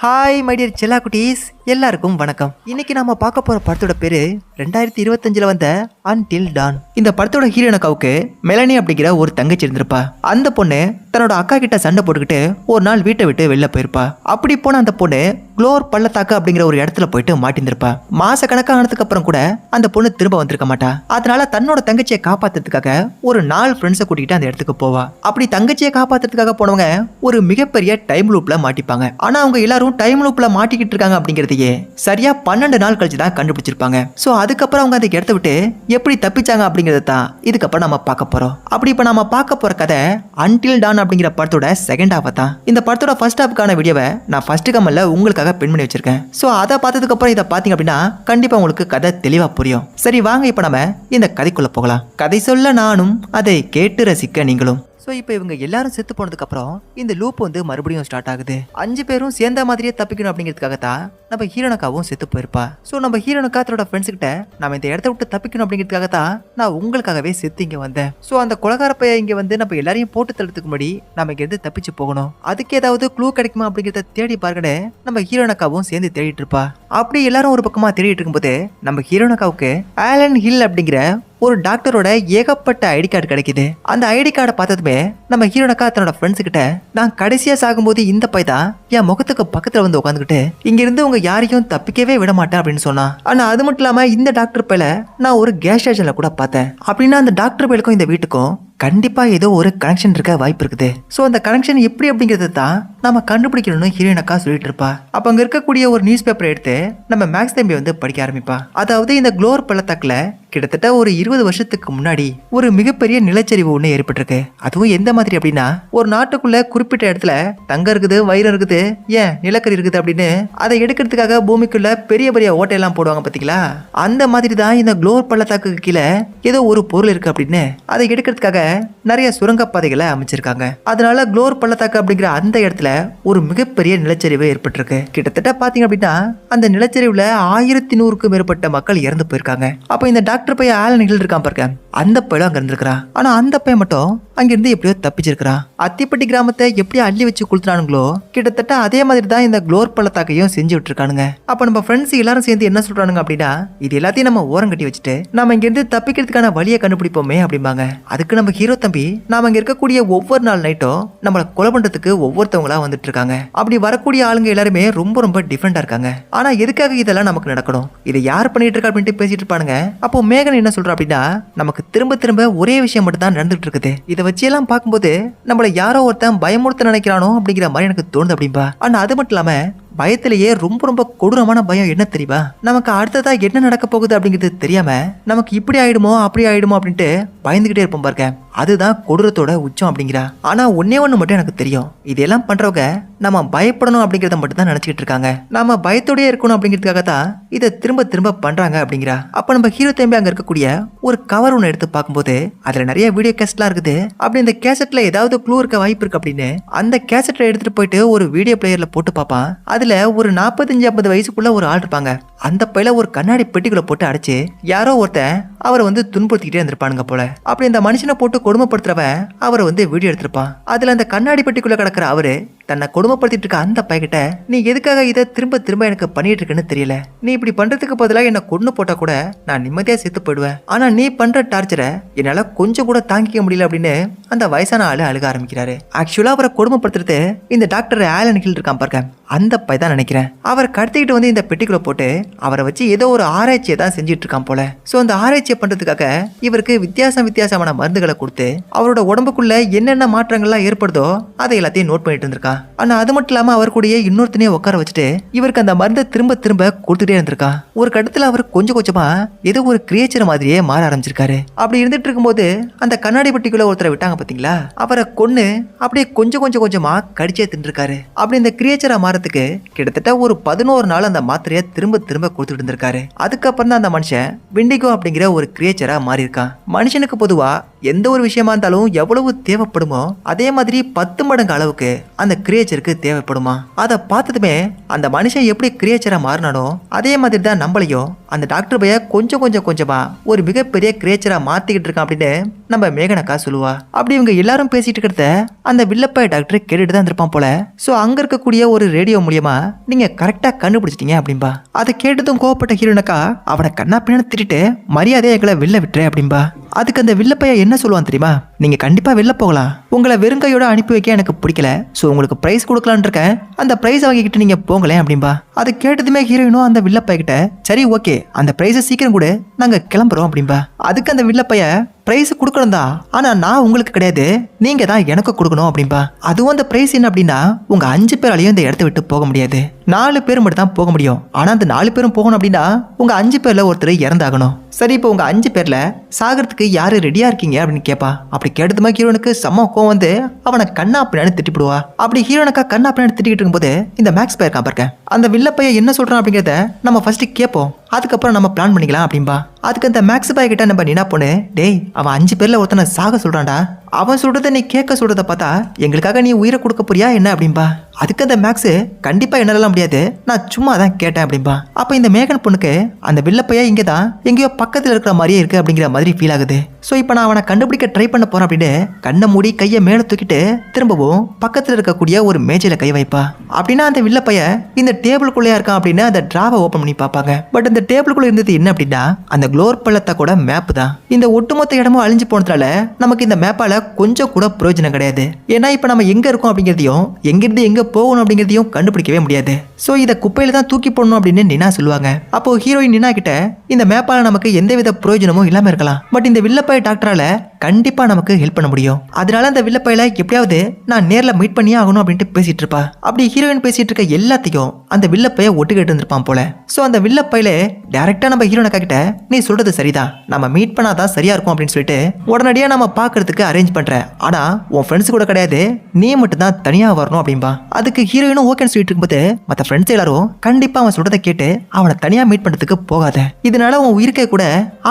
Hi my dear செல்லா குட்டீஸ், எல்லாருக்கும் வணக்கம். இன்னைக்கு நாம பார்க்க போற படத்தோட பேரு 2025 வந்த அன்டில் டான். இந்த படத்தோட ஹீரோயினுக்காவுக்கு மெலனி அப்படிங்கிற ஒரு தங்கச்சி இருந்திருப்பா. அந்த பொண்ணு தன்னோட அக்கா கிட்ட சண்டை போட்டுக்கிட்டு ஒரு நாள் வீட்டை விட்டு வெளில போயிருப்பா. அப்படி போன அந்த பொண்ணு குளோர் பள்ளத்தாக்கு அப்படிங்கிற ஒரு இடத்துல போயிட்டு மாட்டிருந்திருப்பா. மாச கணக்கானதுக்கு அப்புறம் கூட அந்த பொண்ணு திரும்ப வந்திருக்க மாட்டா. அதனால தன்னோட தங்கச்சியை காப்பாத்துறதுக்காக ஒரு 4 ஃப்ரெண்ட்ஸை கூட்டிகிட்டு அந்த இடத்துக்கு போவா. அப்படி தங்கச்சியை காப்பாத்துறதுக்காக போனவங்க ஒரு மிகப்பெரிய டைம் லூப்ல மாட்டிப்பாங்க. ஆனா அவங்க எல்லாரும் டைம் லூப்ல மாட்டிக்கிட்டு இருக்காங்க அப்படிங்கறதையே சரியா 12 நாள் கழிச்சு தான் கண்டுபிடிச்சிருப்பாங்க. சோ அதுக்கப்புறம் அவங்க அந்த இடத்த விட்டு எப்படி தப்பிச்சாங்க அப்படிங்கறத தான் இதுக்கப்புறம் நம்ம பார்க்க போறோம். அப்படி இப்ப நம்ம பார்க்க போற கதை அன்டில் டான் அப்படிங்கிற படத்தோட செகண்ட் ஹாஃப் தான். இந்த படத்தோட ஃபர்ஸ்ட் ஹாஃப்கான வீடியோவை நான் ஃபர்ஸ்ட் கமெண்ட்ல உங்களுக்காக பின் பண்ணி வச்சிருக்கேன். சோ அதை பார்த்ததுக்கு அப்புறம் இதை பாத்தீங்க அப்படின்னா கண்டிப்பா உங்களுக்கு கதை தெளிவா புரியும். சரி வாங்க இப்ப நம்ம இந்த கதைக்குள்ள போகலாம். கதை சொல்ல நானும், அதை கேட்டு ரசிக்க நீங்களும். ஸோ இப்போ இவங்க எல்லாரும் செத்து போனதுக்கப்புறம் இந்த லூப் வந்து மறுபடியும் ஸ்டார்ட் ஆகுது. 5 பேரும் சேர்ந்த மாதிரியே தப்பிக்கணும் அப்படிங்கிறதுக்காக தான் நம்ம ஹீரோனுக்காவும் செத்து போயிருப்பா. ஸோ நம்ம ஹீரோனுக்கா தன்னோட ஃப்ரெண்ட்ஸ் கிட்ட நம்ம இந்த இடத்த விட்டு தப்பிக்கணும் அப்படிங்கிறதுக்காக தான் நான் உங்களுக்காகவே செத்து இங்கே வந்தேன். ஸோ அந்த கொலகார பையன் இங்கே வந்து நம்ம எல்லாரையும் போட்டு தள்ளதுக்கு முன்னாடி நம்ம இங்கேருந்து தப்பிச்சு போகணும். அதுக்கு ஏதாவது க்ளூ கிடைக்குமா அப்படிங்கிறத தேடி பார்க்கனே நம்ம ஹீரோனுக்காவும் சேர்ந்து தேடிட்டு இருப்பா. அப்படி எல்லாரும் ஒரு பக்கமாக தேடிட்டு இருக்கும்போது நம்ம ஹீரோனுக்காவுக்கு ஆலன் ஹில் அப்படிங்கிற ஒரு டாக்டரோட ஏகப்பட்ட ஐடி கார்டு கிடைக்குது. அந்த ஐடி கார்டை பார்த்ததுமே நம்ம ஹீரோனக்கா தன்னோட ஃப்ரெண்ட்ஸ் கிட்ட நான் கடைசியா சாகும்போது இந்த பை தான் என் முகத்துக்கு பக்கத்துல வந்து உட்காந்துக்கிட்டு இங்க இருந்து உங்க யாரையும் தப்பிக்கவே விட மாட்டேன் அப்படின்னு சொன்னா. ஆனா அது மட்டும் இல்லாம இந்த டாக்டர் பையில நான் ஒரு கேஸ் ஸ்டேஷன்ல கூட பார்த்தேன். அப்படின்னா அந்த டாக்டர் பையலுக்கும் இந்த வீட்டுக்கும் கண்டிப்பா ஏதோ ஒரு கனெக்ஷன் இருக்க வாய்ப்பு இருக்குது. சோ அந்த கனெக்ஷன் எப்படி அப்படிங்கிறது தான் நம்ம கண்டுபிடிக்கணும்னு ஹீரோயினக்கா சொல்லிட்டு இருப்பா. அப்ப அங்க இருக்கக்கூடிய ஒரு நியூஸ் பேப்பர் எடுத்து நம்ம மேக்ஸ் தம்பி வந்து படிக்க ஆரம்பிப்பா. அதாவது இந்த குளோர் பள்ளத்தாக்குல கிட்டத்தட்ட ஒரு 20 வருஷத்துக்கு முன்னாடி ஒரு மிகப்பெரிய நிலச்சரிவு ஒண்ணு ஏற்பட்டிருக்கு. அதுவும் எந்த மாதிரி அப்படின்னா ஒரு நாட்டுக்குள்ள குறிப்பிட்ட இடத்துல தங்கம் இருக்குது, வைரம் இருக்குது, ஏன் நிலக்கரி இருக்குது அப்படின்னு அதை எடுக்கிறதுக்காக பூமிக்குள்ள பெரிய பெரிய ஓட்டையெல்லாம் போடுவாங்க பாத்தீங்களா. அந்த மாதிரி தான் இந்த குளோர் பள்ளத்தாக்கு கீழே ஏதோ ஒரு பொருள் இருக்கு அப்படின்னு அதை எடுக்கிறதுக்காக நிறைய சுரங்கப்பாதைகளை அமைச்சிருக்காங்க. அதனால குளோர் பள்ளத்தாக்கு அப்படிங்கிற அந்த இடத்துல ஒரு மிகப்பெரிய நிலச்சரிவு ஏற்பட்டிருக்கு. கிட்டத்தட்ட பாத்தீங்க அப்படின்னா அந்த நிலச்சரிவுல 1100க்கும் மேற்பட்ட மக்கள் இறந்து போயிருக்காங்க. அப்ப இந்த டாக்டர் பையன் ஆலன் ஹில் இருக்கான் பாருங்க, அந்த பையன் அங்க இருந்திருக்கிறான். ஆனா அந்த பையன் மட்டும் அங்கிருந்து எப்படியோ தப்பிச்சிருக்கிறான். அத்திப்பட்டி கிராமத்தை எப்படி அள்ளி வச்சு கொடுத்துறானுங்களோ கிட்டத்தட்ட அதே மாதிரி தான் இந்த குளோர் பள்ளத்தாக்கையும் செஞ்சு விட்டுருக்கானுங்க. அப்ப நம்ம ஃப்ரெண்ட்ஸ் எல்லாரும் சேர்ந்து என்ன சொல்றானுங்க அப்படின்னா இது எல்லாத்தையும் நம்ம ஓரம் கட்டி வச்சுட்டு நம்ம இங்கிருந்து தப்பிக்கிறதுக்கான வழியை கண்டுபிடிப்போமே அப்படிம்பாங்க. அதுக்கு நம்ம ஹீரோ தம்பி நாம இங்க இருக்கக்கூடிய ஒவ்வொரு நாள் நைட்டும் நம்மளை கொலை பண்றதுக்கு ஒவ்வொருத்தவங்களா வந்துட்டு இருக்காங்க. அப்படி வரக்கூடிய ஆளுங்க எல்லாருமே ரொம்ப ரொம்ப டிஃபரெண்டா இருக்காங்க. ஆனா எதுக்காக இதெல்லாம் நமக்கு நடக்கணும், இதை யார் பண்ணிட்டு இருக்கா அப்படின்ட்டு பேசிட்டு இருப்பானுங்க. அப்போ மேகன் என்ன சொல்றா அப்படின்னா நமக்கு திரும்ப திரும்ப ஒரே விஷயம் மட்டும் தான் நடந்துட்டு இருக்குது. இதை வச்சு எல்லாம் பார்க்கும்போது நம்மள யாரோ ஒருத்தன் பயமுறுத்த நினைக்கிறானோ அப்படிங்கிற மாதிரி எனக்கு தோணுது அப்படின்பா. ஆனா அது மட்டும் இல்லாம பயத்திலேயே ரொம்ப ரொம்ப கொடூரமான பயம் என்ன தெரியுமா, நமக்கு அடுத்ததா என்ன நடக்க போகுது அப்படிங்கிறது தெரியாம நமக்கு இப்படி ஆயிடுமோ அப்படி ஆயிடுமோ அப்படின்ட்டு பயந்துகிட்டே இருப்போம் பாருங்க. அதுதான் கொடூரத்தோட உச்சம் அப்படிங்கிறா. ஆனா ஒன்னே ஒண்ணு மட்டும் எனக்கு தெரியும், இதெல்லாம் பண்றவங்க நம்ம பயப்படணும் அப்படிங்கறத மட்டும் தான் நினைச்சிட்டு இருக்காங்க. நாம பயத்தோடய இருக்கணும் அப்படிங்கிறதுக்காக தான் இதை திரும்ப திரும்ப பண்றாங்க அப்படிங்கிறா. அப்ப நம்ம ஹீரோ தம்பி அங்க இருக்கக்கூடிய ஒரு கவர் ஒன்று எடுத்து பார்க்கும்போது அதுல நிறைய வீடியோ கேசட்லாம் இருக்குது. அப்படி இந்த கேசட்ல ஏதாவது க்ளூ இருக்க வாய்ப்பு இருக்கு அப்படின்னு அந்த கேசட்டை எடுத்துட்டு போயிட்டு ஒரு வீடியோ பிளேயர்ல போட்டு பார்ப்பான். அதுல ஒரு 45-50 வயசுக்குள்ள ஒரு ஆள் இருப்பாங்க. அந்த பையில ஒரு கண்ணாடி பெட்டிக்குள்ள போட்டு அடைச்சு யாரோ ஒருத்தன் அவரை வந்து துன்புறுத்திக்கிட்டே இருந்திருப்பானுங்க போல. அப்படி இந்த மனுஷனை போட்டு கொடுமைப்படுத்துறவன் அவரை வந்து வீடியோ எடுத்திருப்பான். அதுல அந்த கண்ணாடி பெட்டிக்குள்ள கிடக்குற அவரு தன்னை கொடுமைப்படுத்திட்டு இருக்க அந்த பையகிட்ட நீ எதுக்காக இதை திரும்ப திரும்ப எனக்கு பண்ணிட்டு இருக்குன்னு தெரியல, நீ இப்படி பண்றதுக்கு பதிலாக என்ன கொண்டு போட்டா கூட நான் நிம்மதியா செத்து போயிடுவேன், ஆனா நீ பண்ற டார்ச்சரை என்னால கொஞ்சம் கூட தாங்கிக்க முடியல அப்படின்னு அந்த வயசான ஆளு அழுக ஆரம்பிக்கிறாரு. ஆக்சுவலா அவரை கொடுமைப்படுத்துறது இந்த டாக்டர் ஆலன் ஹில் இருக்கான் பாருங்க, அந்த பை தான் நினைக்கிறேன். அவர் கடத்திக்கிட்டு வந்து இந்த பெட்டிக்குள்ள போட்டு அவரை வச்சு ஏதோ ஒரு ஆராய்ச்சியை தான் செஞ்சிட்டு இருக்கான் போல. சோ அந்த ஆராய்ச்சியை பண்றதுக்காக இவருக்கு வித்தியாசமான மருந்துகளை கொடுத்து அவரோட உடம்புக்குள்ள என்னென்ன மாற்றங்கள்லாம் ஏற்படுதோ அதை எல்லாத்தையும் நோட் பண்ணிட்டு இருந்திருக்கான். ஆனா அது மட்டும் இல்லாம அவர் கூடயே இன்னொருத்தனையே உட்கார வச்சுட்டு இவருக்கு அந்த மருந்தை திரும்ப திரும்ப கொடுத்துட்டே இருந்திருக்கான். ஒரு கட்டத்துல அவர் கொஞ்சம் கொஞ்சமா ஏதோ ஒரு கிரியேச்சர் மாதிரியே மாற ஆரம்பிச்சிருக்காரு. அப்படி இருந்துட்டு இருக்கும்போது அந்த கண்ணாடி பெட்டிக்குள்ள ஒருத்தரை விட்டாங்க பாத்தீங்களா, அவரை கொன்னு அப்படியே கொஞ்சம் கொஞ்சமா கடிச்சே தின்றுருக்காரு. அப்படி இந்த கிரியேச்சரா மாறதுக்கு கிட்டத்தட்ட ஒரு 11 நாள் அந்த மாத்திரையை திரும்ப திரும்ப கொடுத்துட்டு இருந்திருக்காரு. அதுக்கப்புறம் தான் அந்த மனுஷன் விண்டிகோ அப்படிங்கிற ஒரு கிரியேச்சரா மாறி இருக்கான். மனுஷனுக்கு பொதுவா எந்த ஒரு விஷயமா இருந்தாலும் எவ்வளவு தேவைப்படுமோ அதே மாதிரி 10 மடங்கு அளவுக்கு அந்த கிரியேச்சருக்கு தேவைப்படுமா. அதை பார்த்ததுமே அந்த மனுஷன் எப்படி கிரியேச்சரா மாறினானோ அதே மாதிரி தான் நம்மளையும் அந்த டாக்டர் பைய கொஞ்சமா ஒரு மிகப்பெரிய கிரியேச்சரா மாத்திக்கிட்டு இருக்கான் அப்படின்னு நம்ம மேகனக்கா சொல்லுவா. அப்படி இவங்க எல்லாரும் பேசிட்டு இருக்கிறத அந்த வில்லப்பைய டாக்டர் கேட்டுட்டு தான் இருப்பான் போல. சோ அங்க இருக்கக்கூடிய ஒரு ரேடியோ மூலியமா நீங்க கரெக்டா கண்டுபிடிச்சிட்டீங்க அப்படின்பா. அதை கேட்டதும் கோவப்பட்ட ஹீரோனக்கா அவனை கண்ணா பின்னாடி திட்டிட்டு மரியாதையை எங்களை வெளில விட்டுரு அப்படின்பா. அதுக்கு அந்த வில்லப்பைய என்ன சொல்லுவான் தெரியுமா, நீங்க கண்டிப்பா வெளில போகலாம், உங்களை வெறுங்கையோட அனுப்பி வைக்க எனக்கு பிடிக்கல, சோ உங்களுக்கு பிரைஸ் கொடுக்கலான் இருக்கேன், அந்த பிரைஸ் வாங்கிக்கிட்டு நீங்க போங்களேன் அப்படின்பா. அதை கேட்டதுமே ஹீரோயினும் அந்த வில்லப்பைய கிட்ட சரி ஓகே அந்த பிரைஸை சீக்கிரம் கூட நாங்க கிளம்புறோம் அப்படின்பா. அதுக்கு அந்த வில்லப்பைய பிரைஸ் கொடுக்கணும் தான், ஆனா நான் உங்களுக்கு கிடையாது, நீங்க தான் எனக்கு கொடுக்கணும் அப்படின்பா. அதுவும் அந்த பிரைஸ் என்ன அப்படின்னா உங்க 5 பேராலையும் இந்த இடத்த விட்டு போக முடியாது, 4 பேர் மட்டும் தான் போக முடியும். ஆனா அந்த 4 பேரும் போகணும் அப்படின்னா உங்க 5 பேர்ல ஒருத்தர் இறந்தாகணும். சரி இப்போ உங்க 5 பேர்ல சாகிறதுக்கு யாரு ரெடியா இருக்கீங்க அப்படின்னு கேட்பா. அப்படி கேட்டதுமா ஹீரோனுக்கு செம்ம கோவம் வந்து அவனை கண்ணா பின்னாடி திட்டிப்பிடுவா. அப்படி ஹீரோனுக்கா கண்ணா பின்னாடி திட்டிக்கிட்டு இருக்கும்போது இந்த மேக்ஸ் பையன் பாருங்க அந்த வில்லப்பைய என்ன சொல்றான் அப்படிங்கிறத நம்ம ஃபர்ஸ்ட் கேட்போம், அதுக்கப்புறம் நம்ம பிளான் பண்ணிக்கலாம் அப்படின்பா. அதுக்கு அந்த மேக்ஸ் பாய் கிட்ட நம்ம நினா பொண்ணு, டேய் அவன் 5 பேர்ல ஒருத்தனை சாக சொல்றான்டா, அவன் சொல்றத நீ கேட்க சொல்றத பார்த்தா எங்களுக்காக நீ உயிரை கொடுக்க போறியா என்ன அப்படின்பா. அதுக்கு அந்த மேக்ஸ் கண்டிப்பா என்னால முடியாது, நான் சும்மா தான் கேட்டேன் அப்படின்பா. அப்ப இந்த மேகன் பொண்ணுக்கு அந்த வில்லப்பைய இங்க தான் எங்கேயோ பக்கத்துல இருக்கிற மாதிரியே இருக்கு அப்படிங்கிற மாதிரி ஃபீல் ஆகுது. சோ இப்போ நான் அவனை கண்டுபிடிக்க ட்ரை பண்ண போறேன் அப்படின்னு கண்ணை மூடி கையை மேல தூக்கிட்டு திரும்பவும் பக்கத்துல இருக்கக்கூடிய ஒரு மேஜையில கை வைப்பா. அப்படின்னா அந்த வில்லப்பைய இந்த டேபிளுக்குள்ளேயா இருக்கான் அப்படின்னு அந்த டிராவை ஓபன் பண்ணி பார்ப்பாங்க. பட் அந்த டேபிளுக்குள்ள இருந்தது என்ன அப்படின்னா அந்த குளோர் பள்ளத்தோட மேப் தான். இந்த ஒட்டுமொத்த இடமும் அழிஞ்சு போனதுனால நமக்கு இந்த மேப்பால கொஞ்சம் கூட பிரயோஜனம் கிடையாது. ஏன்னா இப்ப நம்ம எங்க இருக்கோம் அப்படிங்கிறதையும் எங்கிருந்து எங்க போகணும் அப்படிங்கிறதையும் கண்டுபிடிக்கவே முடியாது. சோ இதை குப்பையில தான் தூக்கி போடணும் அப்படின்னு நினா சொல்லுவாங்க. அப்போ ஹீரோயின் நினா கிட்ட இந்த மேப்பால நமக்கு எந்தவித பிரயோஜனமும் இல்லாம இருக்கலாம், பட் இந்த வில்லப்பைய டாக்டரால கண்டிப்பா நமக்கு ஹெல்ப் பண்ண முடியும். அதனால அந்த வில்லப்பையில எப்படியாவது நான் நேர்ல மீட் பண்ணியே ஆகணும் அப்படின்ட்டு பேசிட்டு இருப்பா. அப்படி ஹீரோயின் பேசிட்டு இருக்க எல்லாத்தையும் அந்த வில்லப்பைய ஒட்டுக்கிட்டு இருந்திருப்பான் போல. சோ அந்த வில்லப்பையில டைரக்டா நம்ம ஹீரோனுக்கா கிட்ட நீ சொல்றது சரிதான், நம்ம மீட் பண்ணாதான் சரியா இருக்கும் அப்படின்னு சொல்லிட்டு உடனடியா நம்ம பாக்குறதுக்கு அரேஞ்ச் பண்றேன், ஆனா உன் ஃப்ரெண்ட்ஸ் கூட கிடையாது, நீ மட்டும் தான் தனியா வரணும் அப்படின்பா. அதுக்கு ஹீரோயினும் ஓகேன்னு சொல்லிட்டு இருக்கும்போது மற்ற ஃப்ரெண்ட்ஸ் எல்லாரும் கண்டிப்பா அவன் சொல்றதை கேட்டு அவனை தனியா மீட் பண்றதுக்கு போகாத, இதனால உன் உயிருக்கே கூட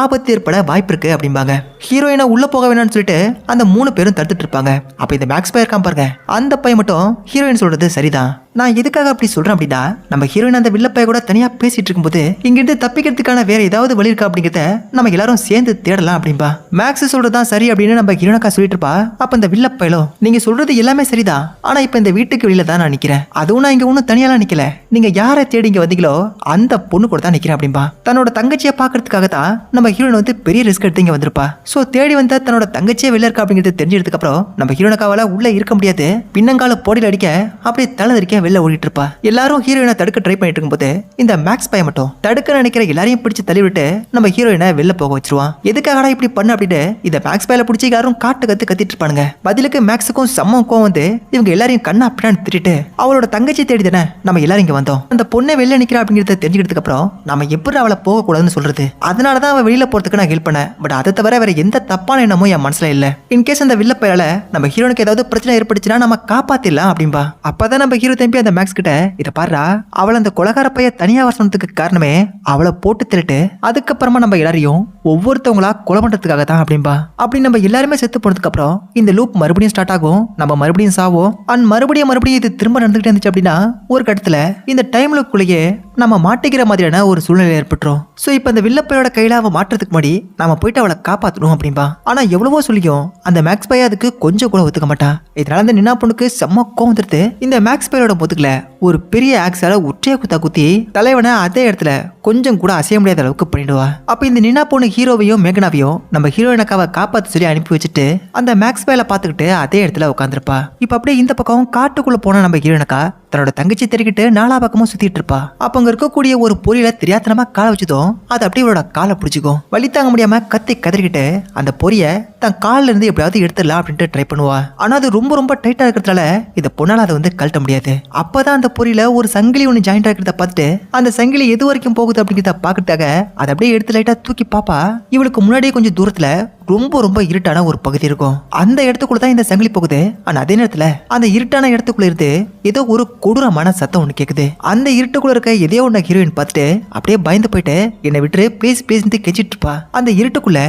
ஆபத்து ஏற்பட வாய்ப்பு இருக்கு அப்படிம்பாங்க. ஹீரோயினை உள்ள போக வேணாம்னு சொல்லிட்டு அந்த 3 பேரும் தடுத்துட்டு இருப்பாங்க. அப்ப இந்த மேக்ஸ் பையன் இருக்கான் பாருங்க, அந்த பையன் மட்டும் ஹீரோயின் சொல்றது சரிதான், நான் எதுக்காக அப்படி சொல்றேன் அப்படின்னா நம்ம ஹீரோயின் அந்த வில்லப்பைய கூட தனியா பேசிட்டு இருக்கும்போது இங்கிருந்து தப்பிக்கிறதுக்கான வேற ஏதாவது வழி இருக்கா அப்படிங்கிறத நம்ம எல்லாரும் சேர்ந்து தேடலாம் அப்படின்பா. மேக்ஸ் சொல்றதுதான் சரி அப்படின்னு நம்ம ஹீரோனக்கா சொல்லிட்டு இருப்பா. அப்ப இந்த வில்லப்பையலும் நீங்க சொல்றது எல்லாமே சரிதான், ஆனா இப்ப இந்த வீட்டுக்கு வெளியில தான் நான் நிக்கிறேன், அதுவும் நான் இங்க ஒன்னும் தனியாலாம் நிக்கல, நீங்க யாரை தேடி இங்க வந்தீங்களோ அந்த பொண்ணு கூட தான் நிக்கிறேன் அப்படின்பா. தன்னோட தங்கச்சியை பாக்குறதுக்காக தான் நம்ம ஹீரோயின் வந்து பெரிய ரிஸ்க் எடுத்து இங்க வந்திருப்பா. சோ தேடி வந்த தன்னோட தங்கச்சியே வெளில இருக்கா அப்படிங்கிறது தெரிஞ்சதுக்கு அப்புறம் நம்ம ஹீரோனக்காவால உள்ள இருக்க முடியாது, பின்னங்கால போடியில் அடிக்க அப்படியே தலை வெளில ஓடிட்டு இருப்பா. எல்லாரும் ஹீரோயினை தடுக்க ட்ரை பண்ணிட்டு இருக்கும்போது இந்த மேக்ஸ் பையன் மட்டும் தடுக்க நினைக்கிற எல்லாரையும் பிடிச்சு தள்ளி விட்டு நம்ம ஹீரோயினை வெளில போக வச்சிருவான். எதுக்காகடா இப்படி பண்ண அப்படின்னு இந்த மேக்ஸ் பையல பிடிச்சி எல்லாரும் கத்திட்டு இருப்பானுங்க. பதிலுக்கு மேக்ஸுக்கும் செம்ம கோவம் வந்து இவங்க எல்லாரையும் கண்ணா அப்படின்னு திட்டிட்டு அவளோட தங்கச்சி தேடி தானே நம்ம எல்லாரும் இங்க வந்தோம், அந்த பொண்ணை வெளில நிக்கிறா அப்படிங்கறத தெரிஞ்சுக்கிறதுக்கு அப்புறம் நம்ம எப்படி அவளை போக கூடாதுன்னு சொல்றது, அதனாலதான் அவன் வெளியில போறதுக்கு நான் ஹெல்ப் பண்ணேன், பட் அதை தவிர வேற எந்த தப்பான எண்ணமும் என் மனசுல இல்ல, இன்கேஸ் அந்த வில்லப்பையால நம்ம ஹீரோனுக்கு ஏதாவது பிரச்சனை ஏற்பட்டுச்சுன்னா நம்ம காப்பாத்திடலாம் அப்படின்பா. அப்பதான் நம்ம ஹீரோ தம்பி அந்த மேக்ஸ் கிட்ட இத பாருடா, அவளை அந்த கொலகார பைய தனியா வசனத்துக்கு காரணமே அவளை போட்டு திருட்டு அதுக்கப்புறமா நம்ம எல்லாரையும் ஒவ்வொருத்தவங்களா கொலை பண்றதுக்காக தான் அப்படின்பா. அப்படி நம்ம எல்லாருமே செத்து போனதுக்கு அப்புறம் இந்த லூப் மறுபடியும் ஸ்டார்ட் ஆகும், நம்ம மறுபடியும் சாவோம், அண்ட் மறுபடியும் இது திரும்ப நடந்துகிட்டே இருந்துச்சு அப்படின்னா ஒரு கட்டத்துல இந்த டைம் லூப்புக்குள்ளேயே நம்ம மாட்டிக்கிற மாதிரியான ஒரு சூழ்நிலை ஏற்பட்டுரும். சோ இப்ப அந்த வில்லப்பையோட கையில அவ மாற்றத்துக்கு முன்னாடி நாம போயிட்டு அவளை காப்பாத்தணும் அப்படின்பா. ஆனா எவ்வளவோ சொல்லியும் அந்த மேக்ஸ் பைய அதுக்கு கொஞ்சம் கூட ஒத்துக்க மாட்டா. இதனால அந்த நின்னா பொண்ணுக்கு செம்ம கோவம் வந்துருது. இந்த மேக்ஸ் பையோட முதுகுல ஒரு பெரிய ஆக்ஸால ஒற்றைய குத்தி தலைவனை அதே இடத்துல கொஞ்சம் கூட அசைய முடியாத அளவுக்கு பண்ணிடுவா. அப்ப இந்த நின்னா பொண்ணு ஹீரோவையும் மேகனாவையும் நம்ம ஹீரோயினக்காவை காப்பாத்து சொல்லி அனுப்பி வச்சுட்டு அந்த மேக்ஸ் பையில பாத்துக்கிட்டு அதே இடத்துல உட்காந்துருப்பா. இப்ப அப்படியே இந்த பக்கம் காட்டுக்குள்ள போன நம்ம ஹீரோயினக்கா தன்னோட தங்கச்சி தெரிக்கிட்டு 4 பக்கமும் சுத்திட்டு இருப்பா. அப்ப அங்க இருக்கக்கூடிய ஒரு பொறியில தெரியாத்தனமா காலை வச்சதும் அது அப்படியே இவரோட காலை பிடிச்சிக்கும். வலி தாங்க முடியாம கத்தி கதறிக்கிட்டு அந்த பொரிய தன் காலில இருந்து எப்படியாவது எடுத்துடலாம் அப்படின்ட்டு ட்ரை பண்ணுவா. ஆனா அது ரொம்ப டைட்டா இருக்கிறதுனால இந்த பொண்ணால அதை வந்து கழட்ட முடியாது. அப்பதான் அந்த பொறியில ஒரு சங்கிலி ஒண்ணு ஜாயிண்ட் ஆகிறத பார்த்துட்டு அந்த சங்கிலி எது வரைக்கும் போகுது அப்படிங்கிறத பாக்கிறதுக்காக அதை அப்படியே எடுத்து லைட்டா தூக்கி பாப்பா. இவளுக்கு முன்னாடியே கொஞ்சம் தூரத்துல ரொம்ப இருட்டான ஒரு பகுதி இருக்கும். அந்த இடத்துக்குள்ள தான் இந்த சங்கிலி போகுது. ஆனா அதே நேரத்துல அந்த இருட்டான இடத்துக்குள்ள இருந்து ஏதோ ஒரு கொடூரமான சத்தம் ஒண்ணு கேக்குது. அந்த இருட்டுக்குள்ள இருக்க எதையோ ஒண்ணு ஹீரோயின் பார்த்துட்டு அப்படியே பயந்து போயிட்டு என்னை விட்டு ப்ளீஸ் கெச்சிட்டு இருப்பா. அந்த இருட்டுக்குள்ள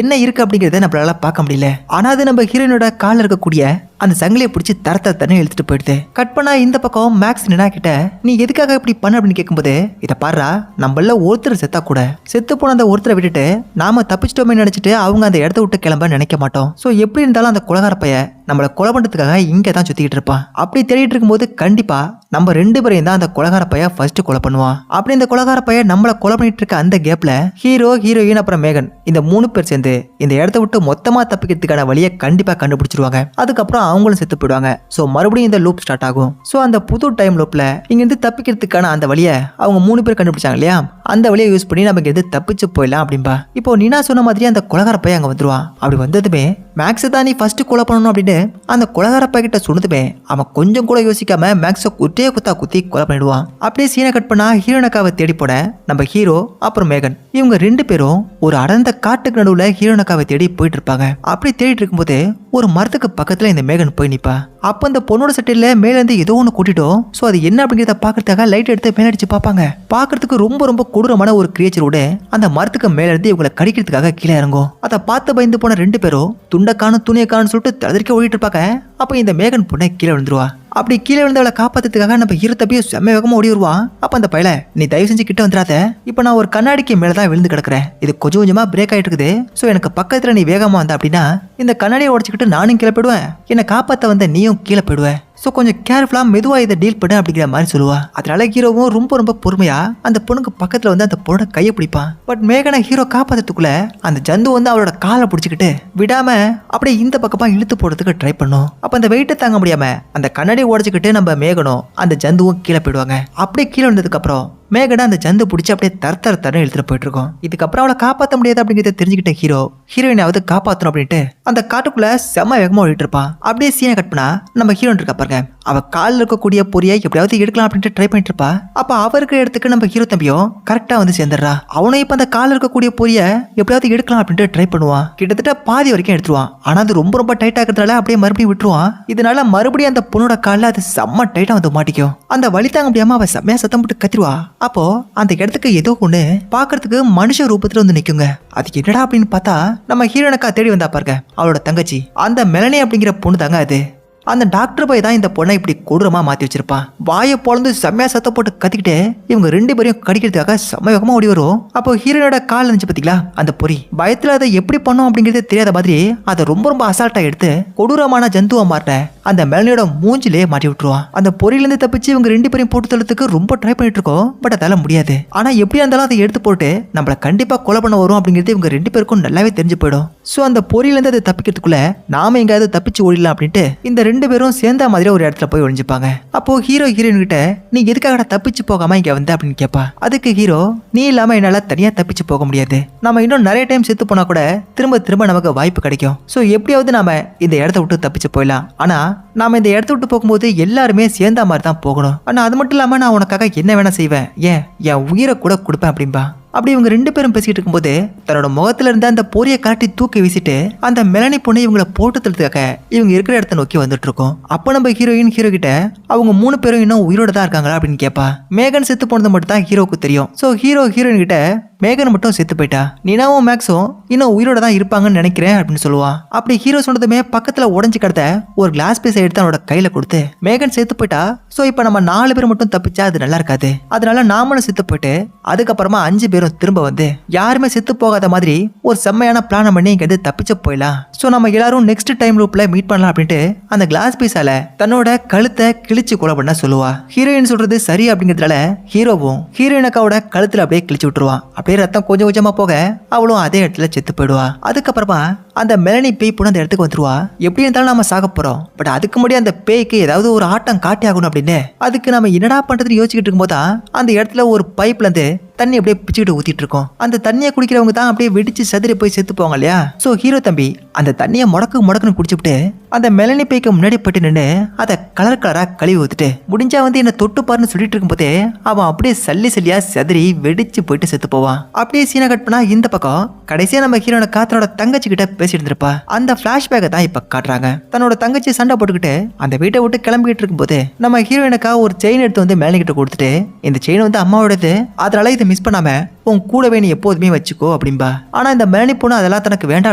என்ன இருக்கு அப்படிங்கறத நம்மளால பார்க்க முடியல. ஆனா அது நம்ம ஹீரோயினோட கால்ல இருக்கக்கூடிய அந்த சங்கிலியை பிடிச்சி தரத்தன்னு இழுத்துட்டு போயிடுது. கட் பண்ணா இந்த பக்கம் மேக்ஸ் நினா கிட்ட நீ எதுக்காக இப்படி பண்ண அப்படின்னு கேட்கும்போது, இதை பாரு நம்மள ஒருத்தர் செத்தா கூட செத்து போன அந்த ஒருத்தரை விட்டுட்டு நாம தப்பிச்சிட்டோமே நினைச்சிட்டு அவங்க அந்த இடத்த விட்டு கிளம்ப நினைக்க மாட்டோம். சோ எப்படி இருந்தாலும் அந்த கொலகார பைய நம்மளை கொலை பண்றதுக்காக இங்க தான் சுத்திக்கிட்டு இருப்பான். அப்படி தேடிட்டு இருக்கும்போது கண்டிப்பா நம்ம 2 பேரையும் தான் அந்த கொலகார பைய ஃபர்ஸ்ட் கொலை பண்ணுவான். அப்படி இந்த கொலகார பைய நம்மள கொலை பண்ணிட்டு இருக்க அந்த கேப்ல ஹீரோ, ஹீரோயின் அப்புறம் மேகன் இந்த 3 பேர் சேர்ந்து இந்த இடத்த விட்டு மொத்தமா தப்பிக்கிறதுக்கான வழியை கண்டிப்பா கண்டுபிடிச்சிருவாங்க. அதுக்கப்புறம் அவங்களும் செத்து போயிடுவாங்க. சோ மறுபடியும் இந்த லூப் ஸ்டார்ட் ஆகும். சோ அந்த புது டைம் லூப்ல இங்க இருந்து தப்பிக்கிறதுக்கான அந்த வழியை அவங்க 3 பேர் கண்டுபிடிச்சாங்க இல்லையா, அந்த வழியை யூஸ் பண்ணி நமக்கு எது தப்பிச்சு போயிடலாம் அப்படின்பா. இப்போ நீனா சொன்ன மாதிரி அந்த கொலகார பைய அங்க வந்துருவான். அப்படி வந்ததுமே மேக்ஸ் தான் நீ ஃபர்ஸ்ட் கொலை பண்ணணும் அப்படின்னு அந்த கொலகார பைய கிட்ட சொன்னதுமே அவன் கொஞ்சம் கூட யோசிக்காம மேக்ஸ குத்தியே குத்தி கொலை பண்ணிடுவான். அப்படியே சீனை கட் பண்ணா ஹீரோனக்காவை தேடி போட நம்ம ஹீரோ அப்புறம் மேகன் இவங்க 2 பேரும் ஒரு அடர்ந்த காட்டுக்கு நடுவுல ஹீரோனக்காவை தேடி போயிட்டு இருப்பாங்க. அப்படி தேடிட்டு இருக்கும்போது ஒரு மரத்துக்கு பக்கத்துல இந்த மேகன் போய் நிப்பா. அப்ப அந்த பொண்ணோட சட்டையில மேல இருந்து ஏதோ ஒண்ணு கூட்டிட்டோம். சோ அது என்ன அப்படிங்கறத பாக்குறதுக்காக லைட் எடுத்து மேல அடிச்சு பாப்பாங்க. பாக்குறதுக்கு ரொம்ப கொடூரமான ஒரு கிரியேச்சரோட அந்த மரத்துக்கு மேல இருந்து இவங்களை கடிக்கிறதுக்காக கீழே இறங்கும். அதை பார்த்து பயந்து போன 2 பேரும் துண்டக்கான துணியக்கான்னு சொல்லிட்டு தளர்க்க ஓடிட்டு இருப்பாங்க. அப்ப இந்த மேகன் பொண்ணை கீழே விழுந்துருவா. அப்படி கீழே விழுந்தவளை காப்பாத்துறதுக்காக நம்ம ஹீரோ தப்பியும் செம்ம வேகமா ஓடி வருவான். அப்ப அந்த பையல நீ தயவு செஞ்சு கிட்ட வந்துடாத, இப்ப நான் ஒரு கண்ணாடிக்கு மேலதான் விழுந்து கிடக்குறேன், இது கொஞ்சமா பிரேக் ஆயிட்டு இருக்குது. சோ எனக்கு பக்கத்துல நீ வேகமா வந்த அப்படின்னா இந்த கண்ணாடியை உடச்சுக்கிட்டு நானும் கீழே போயிடுவேன், என்னை காப்பாத்த வந்த நீயும் கீழே போயிடுவேன். சோ கொஞ்சம் கேர்ஃபுல்லா மெதுவா இதை டீல் பண்ணு அப்படிங்கிற மாதிரி சொல்லுவா. அதனால ஹீரோவும் ரொம்ப பொறுமையா அந்த பொண்ணுக்கு பக்கத்துல வந்து அந்த பொண்ணோட கையை பிடிப்பான். பட் மேகனை ஹீரோ காப்பாத்துறதுக்குள்ள அந்த ஜந்து வந்து அவளோட காலை பிடிச்சிக்கிட்டு விடாம அப்படியே இந்த பக்கமா இழுத்து போடுறதுக்கு ட்ரை பண்ணும். அப்ப அந்த வெயிட்டை தாங்க முடியாம அந்த கண்ணாடியை உடச்சுக்கிட்டு நம்ம மேகனும் அந்த ஜந்துவும் கீழே போயிடுவாங்க. அப்படியே கீழே வந்ததுக்கு அப்புறம் மேகனை அந்த ஜந்து பிடிச்சி அப்படியே தரத்தரன்னு எடுத்துட்டு போயிட்டு இருக்கோம். இதுக்கப்புறம் அவளை காப்பாற்ற முடியாது அப்படிங்கிறத தெரிஞ்சுக்கிட்ட ஹீரோ ஹீரோயினாவது காப்பாற்றணும் அப்படின்ட்டு அந்த காட்டுக்குள்ள செம்ம வேகமா ஓடிட்டு இருப்பான். அப்படியே சீனை கட் பண்ணா நம்ம ஹீரோயின் இருக்கா பாருங்க, அவ காலில் இருக்கக்கூடிய பொரியை எப்படியாவது எடுக்கலாம் அப்படின்ட்டு ட்ரை பண்ணிட்டு இருப்பா. அப்ப அவருக்கு இடத்துக்கு நம்ம ஹீரோ தம்பியும் கரெக்டா வந்து சேர்ந்துடுறா. அவனும் இப்ப அந்த காலில் இருக்கக்கூடிய பொரியை எப்படியாவது எடுக்கலாம் அப்படின்ட்டு ட்ரை பண்ணுவான். கிட்டத்தட்ட பாதி வரைக்கும் எடுத்துருவான். ஆனா அது ரொம்ப டைட்டா இருக்கிறதுனால அப்படியே மறுபடியும் விட்டுருவான். இதனால மறுபடியும் அந்த பொண்ணோட காலில் அது செம்ம டைட்டா வந்து மாட்டிக்கும். அந்த வலி தாங்க முடியாம அவ செம்மையா சத்தம் போட்டு கத்திருவா. அப்போ அந்த இடத்துக்கு ஏதோ ஒண்ணு பாக்குறதுக்கு மனுஷ ரூபத்துல வந்து நிக்குங்க. அது என்னடா அப்படின்னு பார்த்தா நம்ம ஹீரோனுக்கா தேடி வந்தா பாருங்க அவளோட தங்கச்சி அந்த மெலனி அப்படிங்கிற பொண்ணு தாங்க அது. அந்த டாக்டர் போய் தான் இந்த பொண்ணை இப்படி கொடூரமா மாத்தி வச்சிருப்பான். வாயை பொழந்து செம்மையா சத்த போட்டு கத்திக்கிட்டு இவங்க 2 பேரையும் கடிக்கிறதுக்காக செம்ம வேகமா ஓடி வரும். அப்போ ஹீரோனோட கால் இருந்துச்சு பாத்தீங்களா அந்த பொறி, பயத்துல அதை எப்படி பண்ணும் அப்படிங்கிறது தெரியாத மாதிரி அதை ரொம்ப அசால்ட்டா எடுத்து கொடூரமான ஜந்துவா மாட்ட அந்த மெலனியோட மூஞ்சிலே மாட்டி விட்டுருவான். அந்த பொறியிலிருந்து தப்பிச்சு இவங்க 2 பேரையும் போட்டு தள்ளத்துக்கு ரொம்ப ட்ரை பண்ணிட்டு இருக்கோம். பட் அதால முடியாது. ஆனா எப்படியா இருந்தாலும் அதை எடுத்து போட்டு நம்மள கண்டிப்பா கொலை பண்ண வரும் அப்படிங்கிறது இவங்க 2 பேருக்கும் நல்லாவே தெரிஞ்சு போயிடும். சோ அந்த பொறியிலிருந்து அதை தப்பிக்கிறதுக்குள்ள நாம எங்காவது தப்பிச்சு ஓடிடலாம் அப்படின்ட்டு இந்த 2 பேரும் சேர்ந்த மாதிரி ஒரு இடத்துல போய் ஒளிஞ்சுப்பாங்க. அப்போ ஹீரோ ஹீரோயின் கிட்ட நீ எதுக்காக தப்பிச்சு போகாம இங்க வந்த அப்படின்னு கேட்பா. அதுக்கு ஹீரோ நீ இல்லாம என்னால தனியா தப்பிச்சு போக முடியாது, நம்ம இன்னும் நிறைய டைம் செத்து போனா கூட திரும்ப நமக்கு வாய்ப்பு கிடைக்கும். சோ எப்படியாவது நாம இந்த இடத்த விட்டு தப்பிச்சு போயிடலாம். ஆனா நாம இந்த இடத்த விட்டு போகும்போது எல்லாருமே சேர்ந்த மாதிரி தான் போகணும். ஆனா அது மட்டும் இல்லாம நான் உனக்காக என்ன வேணா செய்வேன், ஏன் என் உயிரை கூட கொடுப்பேன் அப்படின்பா. அப்படி இவங்க 2 பேரும் பேசிட்டு இருக்கும்போது தன்னோட முகத்துல இருந்த அந்த பொரியை காட்டி தூக்கி வீசிட்டு அந்த மெலனி பொண்ணை இவங்களை போட்டு தள்ளுறதுக்காக இவங்க இருக்கிற இடத்த நோக்கி வந்துட்டு இருக்கோம். அப்ப நம்ம ஹீரோயின் ஹீரோ கிட்ட அவங்க 3 பேரும் இன்னும் உயிரோட தான் இருக்காங்களா அப்படின்னு கேட்பா. மேகன் செத்து போனது மட்டும் தான் ஹீரோக்கு தெரியும். சோ ஹீரோ ஹீரோயின் கிட்ட மேகன் மட்டும் செத்து போயிட்டா, நீனாவும் மேக்ஸும் இன்னும் உயிரோட தான் இருப்பாங்கன்னு நினைக்கிறேன் அப்படின்னு சொல்லுவான். அப்படி ஹீரோ சொன்னதுமே பக்கத்துல உடஞ்சு கிடந்த ஒரு கிளாஸ் பீஸை எடுத்து அவனோட கையில கொடுத்து மேகன் செத்து போயிட்டா, சோ இப்ப நம்ம 4 பேர் மட்டும் தப்பிச்சா அது நல்லா இருக்காது, அதனால நாமளும் செத்து போயிட்டு அதுக்கப்புறமா 5 பேரும் திரும்ப வந்து யாருமே செத்து போகாத மாதிரி ஒரு செம்மையான பிளான் பண்ணி இங்க இருந்து தப்பிச்சு போயிடலாம். சோ நம்ம எல்லாரும் நெக்ஸ்ட் டைம் லூப்ல மீட் பண்ணலாம் அப்படின்ட்டு அந்த கிளாஸ் பீஸால தன்னோட கழுத்தை கிழிச்சு கொலை பண்ண சொல்லுவா. ஹீரோயின் சொல்றது சரி அப்படிங்கிறதுனால ஹீரோவும் ஹீரோயினக்காவோட கழுத்துல அப்படியே கிழிச்சு விட்டுருவான். அப்படியே ரத்தம் கொஞ்சமா போக அவளும் அதே இடத்துல செத்து போயிடுவா. அதுக்கப்புறமா அந்த மெலனி பேய் பொண்ணு அந்த இடத்துக்கு வந்துருவா. எப்படி இருந்தாலும் நாம சாக போறோம், பட் அதுக்கு முன்னாடி அந்த பேய்க்கு ஏதாவது ஒரு ஆட்டம் காட்டி ஆகணும் அப்படின்னு அதுக்கு நம்ம என்னடா பண்றதுன்னு யோசிச்சுட்டு இருக்கும் போதா அந்த இடத்துல ஒரு பைப்ல இருந்து தண்ணி அப்படியே பிச்சுக்கிட்டு ஊத்திட்டு இருக்கோம். அந்த தண்ணியை குடிக்கிறவங்க தான் அப்படியே வெடிச்சு சதுரி போய் செத்து போவாங்க இல்லையா. சோ ஹீரோ தம்பி அந்த தண்ணியை முடக்குன்னு குடிச்சுட்டு அந்த மெலனி பைக்கு முன்னாடி போயிட்டு நின்று அதை கலர் கலரா கழுவி ஊத்துட்டு முடிஞ்சா வந்து என்ன தொட்டு பாருன்னு சொல்லிட்டு இருக்கும்போதே அவன் அப்படியே சல்லி சல்லியா செதறி வெடிச்சு போயிட்டு செத்து போவான். அப்படியே சீனை கட் பண்ணா இந்த பக்கம் கடைசியா நம்ம ஹீரோன தன்னோட தங்கச்சி கிட்ட பேசிட்டு இருந்திருப்பா. அந்த பிளாஷ்பேக்கை தான் இப்ப காட்டுறாங்க. தன்னோட தங்கச்சி சண்டை போட்டுக்கிட்டு அந்த வீட்டை விட்டு கிளம்பிட்டு இருக்கும்போது நம்ம ஹீரோயினுக்கா ஒரு செயின் எடுத்து வந்து மெலனி கிட்ட கொடுத்துட்டு இந்த செயின் வந்து அம்மாவோடது, அதனால இதை மிஸ் பண்ணாம உன் கூடவே நீ எப்போதுமே வச்சுக்கோ அப்படின்பா. ஆனா இந்த மெலனி பொண்ணு அதெல்லாம் தனக்கு வேண்டாம்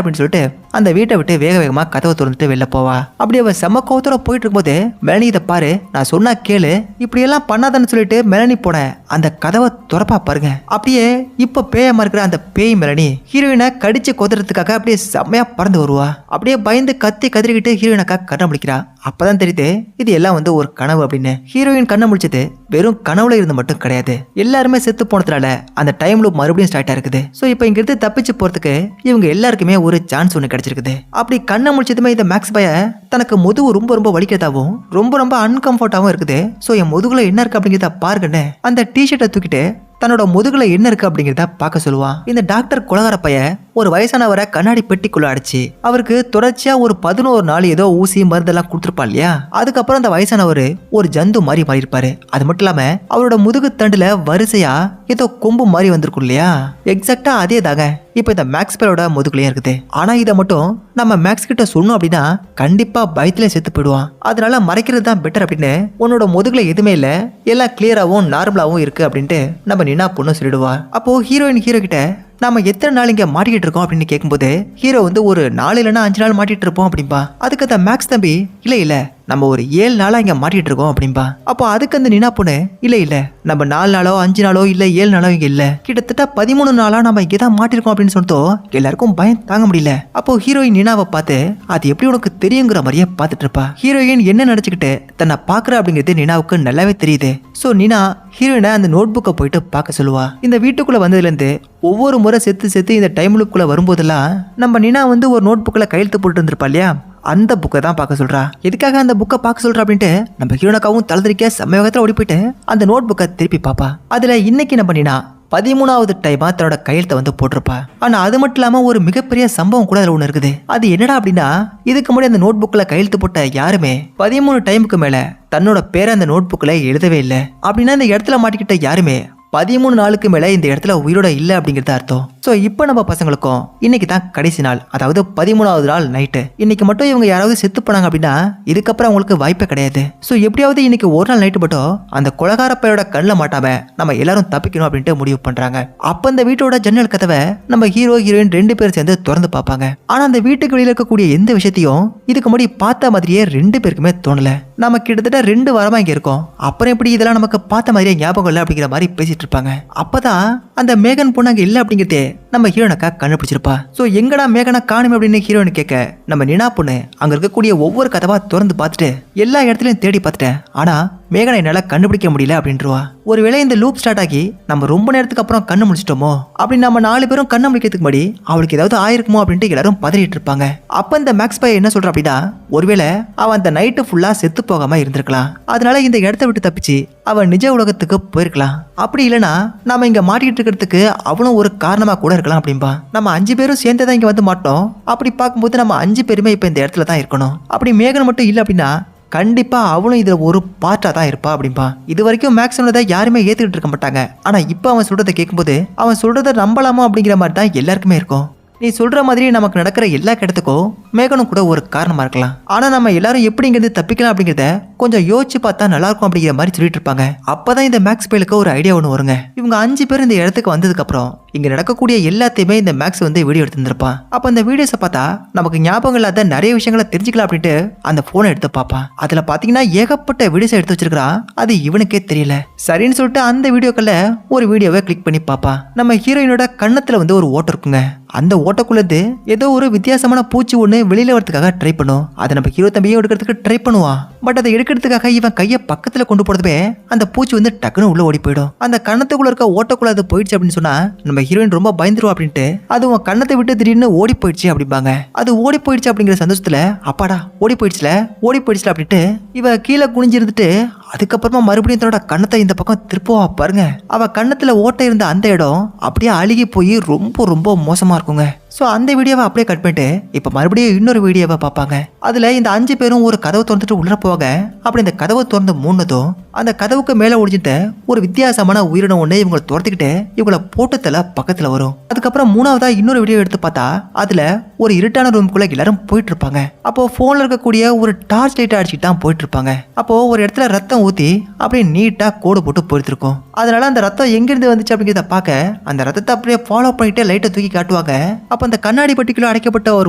அப்படின்னு சொல்லிட்டு அந்த வீட்டை விட்டு வேக வேகமா கதவை திறந்துட்டு வெளில போவா. அப்படி அவ செம்ம கோவத்தோட போயிட்டு இருக்கும்போது மெலனி இதை பாரு, நான் சொன்னா கேளு, இப்படி எல்லாம் பண்ணாதன்னு சொல்லிட்டு மெலனி போன அந்த கதவை துறப்பா பாருங்க. அப்படியே இப்ப பேயமா இருக்கிற அந்த பேய் மெலனி ஹீரோயினை கடிச்சு கொதுறதுக்காக அப்படியே செம்மையா பறந்து வருவா. அப்படியே பயந்து கத்தி கதறிக்கிட்டு ஹீரோயினக்கா கண்ணை முடிக்கிறா. அப்பதான் தெரியுது இது எல்லாம் வந்து ஒரு கனவு அப்படின்னு. ஹீரோயின் கண்ணை முடிச்சது வெறும் கனவுல இருந்து மட்டும் கிடையாது, எல்லாருமே செத்து போனதுனால அந்த டைம் லூப் மறுபடியும் ஸ்டார்ட் ஆயிருக்குது. சோ இப்போ இங்க இருந்து தப்பிச்சு போறதுக்கு இவங்க எல்லாருக்குமே ஒரு சான்ஸ் ஒன்று கிடைச்சிருக்குது. அப்படி கண்ணை முடிச்சதுமே இந்த மேக்ஸ் பைய தனக்கு முதுகு ரொம்ப ரொம்ப வலிக்கிறதாவும் ரொம்ப அன்கம்ஃபர்டாவும் இருக்குது. சோ என் முதுகுல என்ன இருக்கு அப்படிங்கிறத பாருங்கன்னு அந்த டிஷர்ட்டை தூக்கிட்டு தன்னோட முதுகுல என்ன இருக்கு அப்படிங்கிறத பார்க்க சொல்லுவான். இந்த டாக்டர் குலகார பைய ஒரு வயசானவரை கண்ணாடி பெட்டிக்குள்ள அடிச்சு அவருக்கு தொடர்ச்சியா ஒரு 11 நாள் ஏதோ ஊசி மருந்தெல்லாம் கொடுத்துருப்பான் இல்லையா. அதுக்கப்புறம் அந்த வயசானவர் ஒரு ஜந்து மாதிரி மாறியிருப்பாரு. அது மட்டும் இல்லாம அவரோட முதுகு தண்டுல வரிசையா ஏதோ கொம்பு மாதிரி வந்திருக்கும் இல்லையா. எக்ஸாக்டா அதே தாங்க இப்ப இந்த மேக்ஸ் பேரோட முதுகுலயும் இருக்குது. ஆனா இதை மட்டும் நம்ம மேக்ஸ் கிட்ட சொன்னோம் அப்படின்னா கண்டிப்பா பயத்திலே செத்து போயிடுவான். அதனால மறைக்கிறது தான் பெட்டர் அப்படின்னு உன்னோட முதுகுல எதுவுமே இல்ல, எல்லாம் கிளியராவும் நார்மலாவும் இருக்கு அப்படின்ட்டு நம்ம நின்னா பொண்ணு சொல்லிடுவா. அப்போ ஹீரோயின் ஹீரோ கிட்ட நாம எத்தனை நாள் இங்க மாட்டிக்கிட்டு இருக்கோம் அப்படின்னு கேட்கும்போது ஹீரோ வந்து ஒரு 4 இல்லைன்னா 5 நாள் மாட்டிட்டு இருப்போம் அப்படின்பா. அதுக்கு அந்த மேக்ஸ் தம்பி இல்ல நம்ம ஒரு 7 நாளா இங்க மாட்டிட்டு இருக்கோம் அப்படின்பா. அப்போ அதுக்கு அந்த நினா பொண்ணு இல்ல நம்ம 4 நாளோ 5 நாளோ இல்ல 7 நாளோ இங்க இல்ல, கிட்டத்தட்ட 13 நாளா நம்ம இங்கதான் மாட்டிருக்கோம் அப்படின்னு சொல்லிட்டோ எல்லாருக்கும் பயம் தாங்க முடியல. அப்போ ஹீரோயின் நினாவை பார்த்து அது எப்படி உனக்கு தெரியுங்கிற மாதிரியே பார்த்துட்டு இருப்பா. ஹீரோயின் என்ன நினைச்சுக்கிட்டு தன்னை பாக்குற அப்படிங்கிறது நினாவுக்கு நல்லாவே தெரியுது. சோ நினா ஹீரோயினை அந்த நோட் புக்கை போயிட்டு பார்க்க சொல்லுவா. இந்த வீட்டுக்குள்ள வந்ததுல இருந்து ஒவ்வொரு முறை செத்து இந்த டைம் லுக்குள்ள வரும்போதெல்லாம் நம்ம நினா வந்து ஒரு நோட் புக்கில் கையெழுத்து போட்டு இருந்திருப்பா இல்லையா, அந்த புக்கை தான் பார்க்க சொல்றா. எதுக்காக அந்த புக்கை பார்க்க சொல்றா அப்படின்ட்டு நம்ம ஹீரோனக்காவும் தளர்த்திரிக்க செம்ம வேகத்தில் ஓடி போயிட்டு அந்த நோட் புக்கை திருப்பி பாப்பா. அதுல இன்னைக்கு நம்ம நினா 13வது டைமா தன்னோட கையெழுத்தை வந்து போட்டிருப்பா. ஆனா அது மட்டும் இல்லாம ஒரு மிகப்பெரிய சம்பவம் கூட அதுல ஒண்ணு இருக்குது. அது என்னடா அப்படின்னா இதுக்கு முன்னாடி அந்த நோட் புக்ல கையெழுத்து போட்ட யாருமே 13 டைமுக்கு மேல தன்னோட பேரை அந்த நோட் புக்ல எழுதவே இல்லை. அப்படின்னா இந்த இடத்துல மாட்டிக்கிட்ட யாருமே 13 நாளுக்கு மேல இந்த இடத்துல உயிரோட இல்ல அப்படிங்கிறது அர்த்தம். சோ இப்போ நம்ம பசங்களுக்கும் இன்னைக்கு தான் கடைசி நாள், அதாவது 13வது நாள் நைட்டு. இன்னைக்கு மட்டும் இவங்க யாராவது செத்து போனாங்க அப்படின்னா இதுக்கப்புறம் அவங்களுக்கு வாய்ப்பே கிடையாது. சோ எப்படியாவது இன்னைக்கு ஒரு நாள் நைட்டு மட்டும் அந்த கொலகார பையோட கண்ணில் மாட்டாம நம்ம எல்லாரும் தப்பிக்கணும் அப்படின்ட்டு முடிவு பண்றாங்க. அப்ப அந்த வீட்டோட ஜன்னல் கதவை நம்ம ஹீரோ ஹீரோயின் 2 பேரும் சேர்ந்து திறந்து பார்ப்பாங்க. ஆனா அந்த வீட்டுக்கு வெளியில இருக்கக்கூடிய எந்த விஷயத்தையும் இதுக்கு முன்னாடி பார்த்த மாதிரியே 2 பேருக்குமே தோணல. நம்ம கிட்டத்தட்ட 2 வாரமா இங்க இருக்கோம், அப்புறம் எப்படி இதெல்லாம் நமக்கு பார்த்த மாதிரியே ஞாபகம் இல்லை அப்படிங்கிற மாதிரி பேசிட்டு இருப்பாங்க. அப்பதான் அந்த மேகன் பொண்ணு அங்க இல்ல அப்படிங்கிறதே நம்ம ஹீரோனக்கா கண்டுபிடிச்சிருப்பா. சோ எங்கடா மேகனா காணுமே அப்படின்னு ஹீரோயின் கேட்க நம்ம நினா பொண்ணு அங்க இருக்கக்கூடிய ஒவ்வொரு கதவா திறந்து பார்த்துட்டு எல்லா இடத்துலயும் தேடி பார்த்துட்டேன், ஆனா மேகனை என்னால கண்டுபிடிக்க முடியல அப்படின்றவா. ஒருவேளை இந்த லூப் ஸ்டார்ட் ஆகி நம்ம ரொம்ப நேரத்துக்கு அப்புறம் கண்ணு முடிச்சிட்டோமோ அப்படின்னு நம்ம 4 பேரும் கண்ணு முடிக்கிறதுக்கு முன்னாடி அவளுக்கு ஏதாவது ஆயிருக்குமோ அப்படின்ட்டு எல்லாரும் பதறிட்டு இருப்பாங்க. அப்ப இந்த மேக்ஸ் பையன் என்ன சொல்ற அப்படின்னா ஒருவேளை அவன் அந்த நைட்டு ஃபுல்லா செத்து போகாம இருந்திருக்கலாம், அதனால இந்த இடத்த விட்டு தப்பிச்சு அவன் நிஜ உலகத்துக்கு போயிருக்கலாம். அப்படி இல்லைன்னா நாம இங்க மாட்டிக்கிட்டு இருக்கிறதுக்கு அவனும் ஒரு காரணமா கூட இருக்கலாம் அப்படின்பா. நம்ம 5 பேரும் சேர்ந்துதான் இங்க வந்து மாட்டோம், அப்படி பார்க்கும்போது நம்ம 5 பேருமே இப்ப இந்த இடத்துல தான் இருக்கணும். அப்படி மேகன் மட்டும் இல்லை அப்படின்னா கண்டிப்பா அவளும் இதுல ஒரு பார்ட்டா தான் இருப்பா அப்படின்பா. இது வரைக்கும் மேக்ஸ் சொன்னதை யாருமே ஏத்துக்கிட்டு இருக்க மாட்டாங்க. ஆனா இப்ப அவன் சொல்றதை கேட்கும்போது அவன் சொல்றதை நம்பலாமா அப்படிங்கிற மாதிரி தான் எல்லாருக்குமே இருக்கும். நீ சொல்ற மாதிரி நமக்கு நடக்கிற எல்லா கிடத்துக்கும் மேகனும் கூட ஒரு காரணமா இருக்கலாம். ஆனா நம்ம எல்லாரும் எப்படி இங்கிருந்து தப்பிக்கலாம் அப்படிங்கிறத கொஞ்சம் யோசிச்சு பார்த்தா நல்லா இருக்கும் அப்படிங்கிற மாதிரி சொல்லிட்டு இருப்பாங்க. அப்பதான் இந்த மேக்ஸ் பையலுக்கு ஒரு ஐடியா ஒன்று வருங்க. இவங்க 5 பேர் இந்த இடத்துக்கு வந்ததுக்கு அப்புறம் இங்க நடக்கக்கூடிய எல்லாத்தையுமே இந்த மேக்ஸ் வந்து வீடியோ எடுத்துருப்பான். அப்ப அந்த வீடியோஸை பார்த்தா நமக்கு ஞாபகம் இல்லாத நிறைய விஷயங்களை தெரிஞ்சுக்கலாம் அப்படின்ட்டு அந்த போனை எடுத்து பார்ப்பான். அதுல பாத்தீங்கன்னா ஏகப்பட்ட வீடியோஸ் எடுத்து வச்சிருக்கான், அது இவனுக்கே தெரியல. சரின்னு சொல்லிட்டு அந்த வீடியோக்கள்ல ஒரு வீடியோவை கிளிக் பண்ணி பார்ப்பான். நம்ம ஹீரோயினோட கண்ணத்துல வந்து ஒரு ஓட்டம் இருக்குங்க. அந்த ஓட்டக்குள்ளது ஏதோ ஒரு வித்தியாசமான பூச்சி ஒண்ணு வெளியில வரதுக்காக ட்ரை பண்ணும். அதை நம்ம ஹீரோ தம்பியை எடுக்கிறதுக்கு ட்ரை பண்ணுவான். பட் அதை எடுக்கிறதுக்காக இவன் கையை பக்கத்துல கொண்டு போறதுமே அந்த பூச்சி வந்து டக்குன்னு உள்ள ஓடி போயிடும். அந்த கண்ணத்துக்குள்ள இருக்க ஓட்டக்குள்ள அது போயிடுச்சு அப்படின்னு சொன்னா நம்ம ஹீரோயின் ரொம்ப பயந்துருவா அப்படின்ட்டு அதுவும் கண்ணத்தை விட்டு திடீர்னு ஓடி போயிடுச்சு அப்படிம்பாங்க. அது ஓடி போயிடுச்சு அப்படிங்கிற சந்தோஷத்துல அப்பாடா ஓடி போயிடுச்சுல அப்படின்ட்டு இவ கீழே குனிஞ்சிருந்துட்டு அதுக்கப்புறமா மறுபடியும் தன்னோட கண்ணத்தை இந்த பக்கம் திருப்புவா பாருங்க. அவ கண்ணத்துல ஓட்டை இருந்த அந்த இடம் அப்படியே அழுகி போய் ரொம்ப ரொம்ப மோசமா இருக்குங்க. ஸோ அந்த வீடியோவை அப்படியே கட் பண்ணிட்டு இப்போ மறுபடியும் இன்னொரு வீடியோவை பார்ப்பாங்க. அதில் இந்த 5 பேரும் ஒரு கதவை திறந்துட்டு உள்ள போவாங்க. அப்படி இந்த கதவை திறந்து மூணதும் அந்த கதவுக்கு மேலே ஒழிஞ்சிட்ட ஒரு வித்தியாசமான உயிரினம் ஒன்று இவங்களை துரத்திக்கிட்டு இவங்களை போட்டத்தில் பக்கத்தில் வரும். அதுக்கப்புறம் 3வதா இன்னொரு வீடியோ எடுத்து பார்த்தா அதில் ஒரு இருட்டான ரூமுக்குள்ள எல்லாரும் போயிட்டு இருப்பாங்க. அப்போ ஃபோனில் இருக்கக்கூடிய ஒரு டார்ச் லைட்டை அடிச்சுட்டு தான் போயிட்டு இருப்பாங்க. அப்போ ஒரு இடத்துல ரத்தம் ஊற்றி அப்படியே நீட்டாக கோடு போட்டு போயிருக்கும். அதனால அந்த ரத்தம் எங்கிருந்து வந்துச்சு அப்படிங்கிறத பார்க்க அந்த ரத்தத்தை அப்படியே ஃபாலோ பண்ணிட்டு லைட்டை தூக்கி காட்டுவாங்க. அப்போ அந்த கண்ணாடி பட்டிக்குள்ள அடைக்கப்பட்ட ஒரு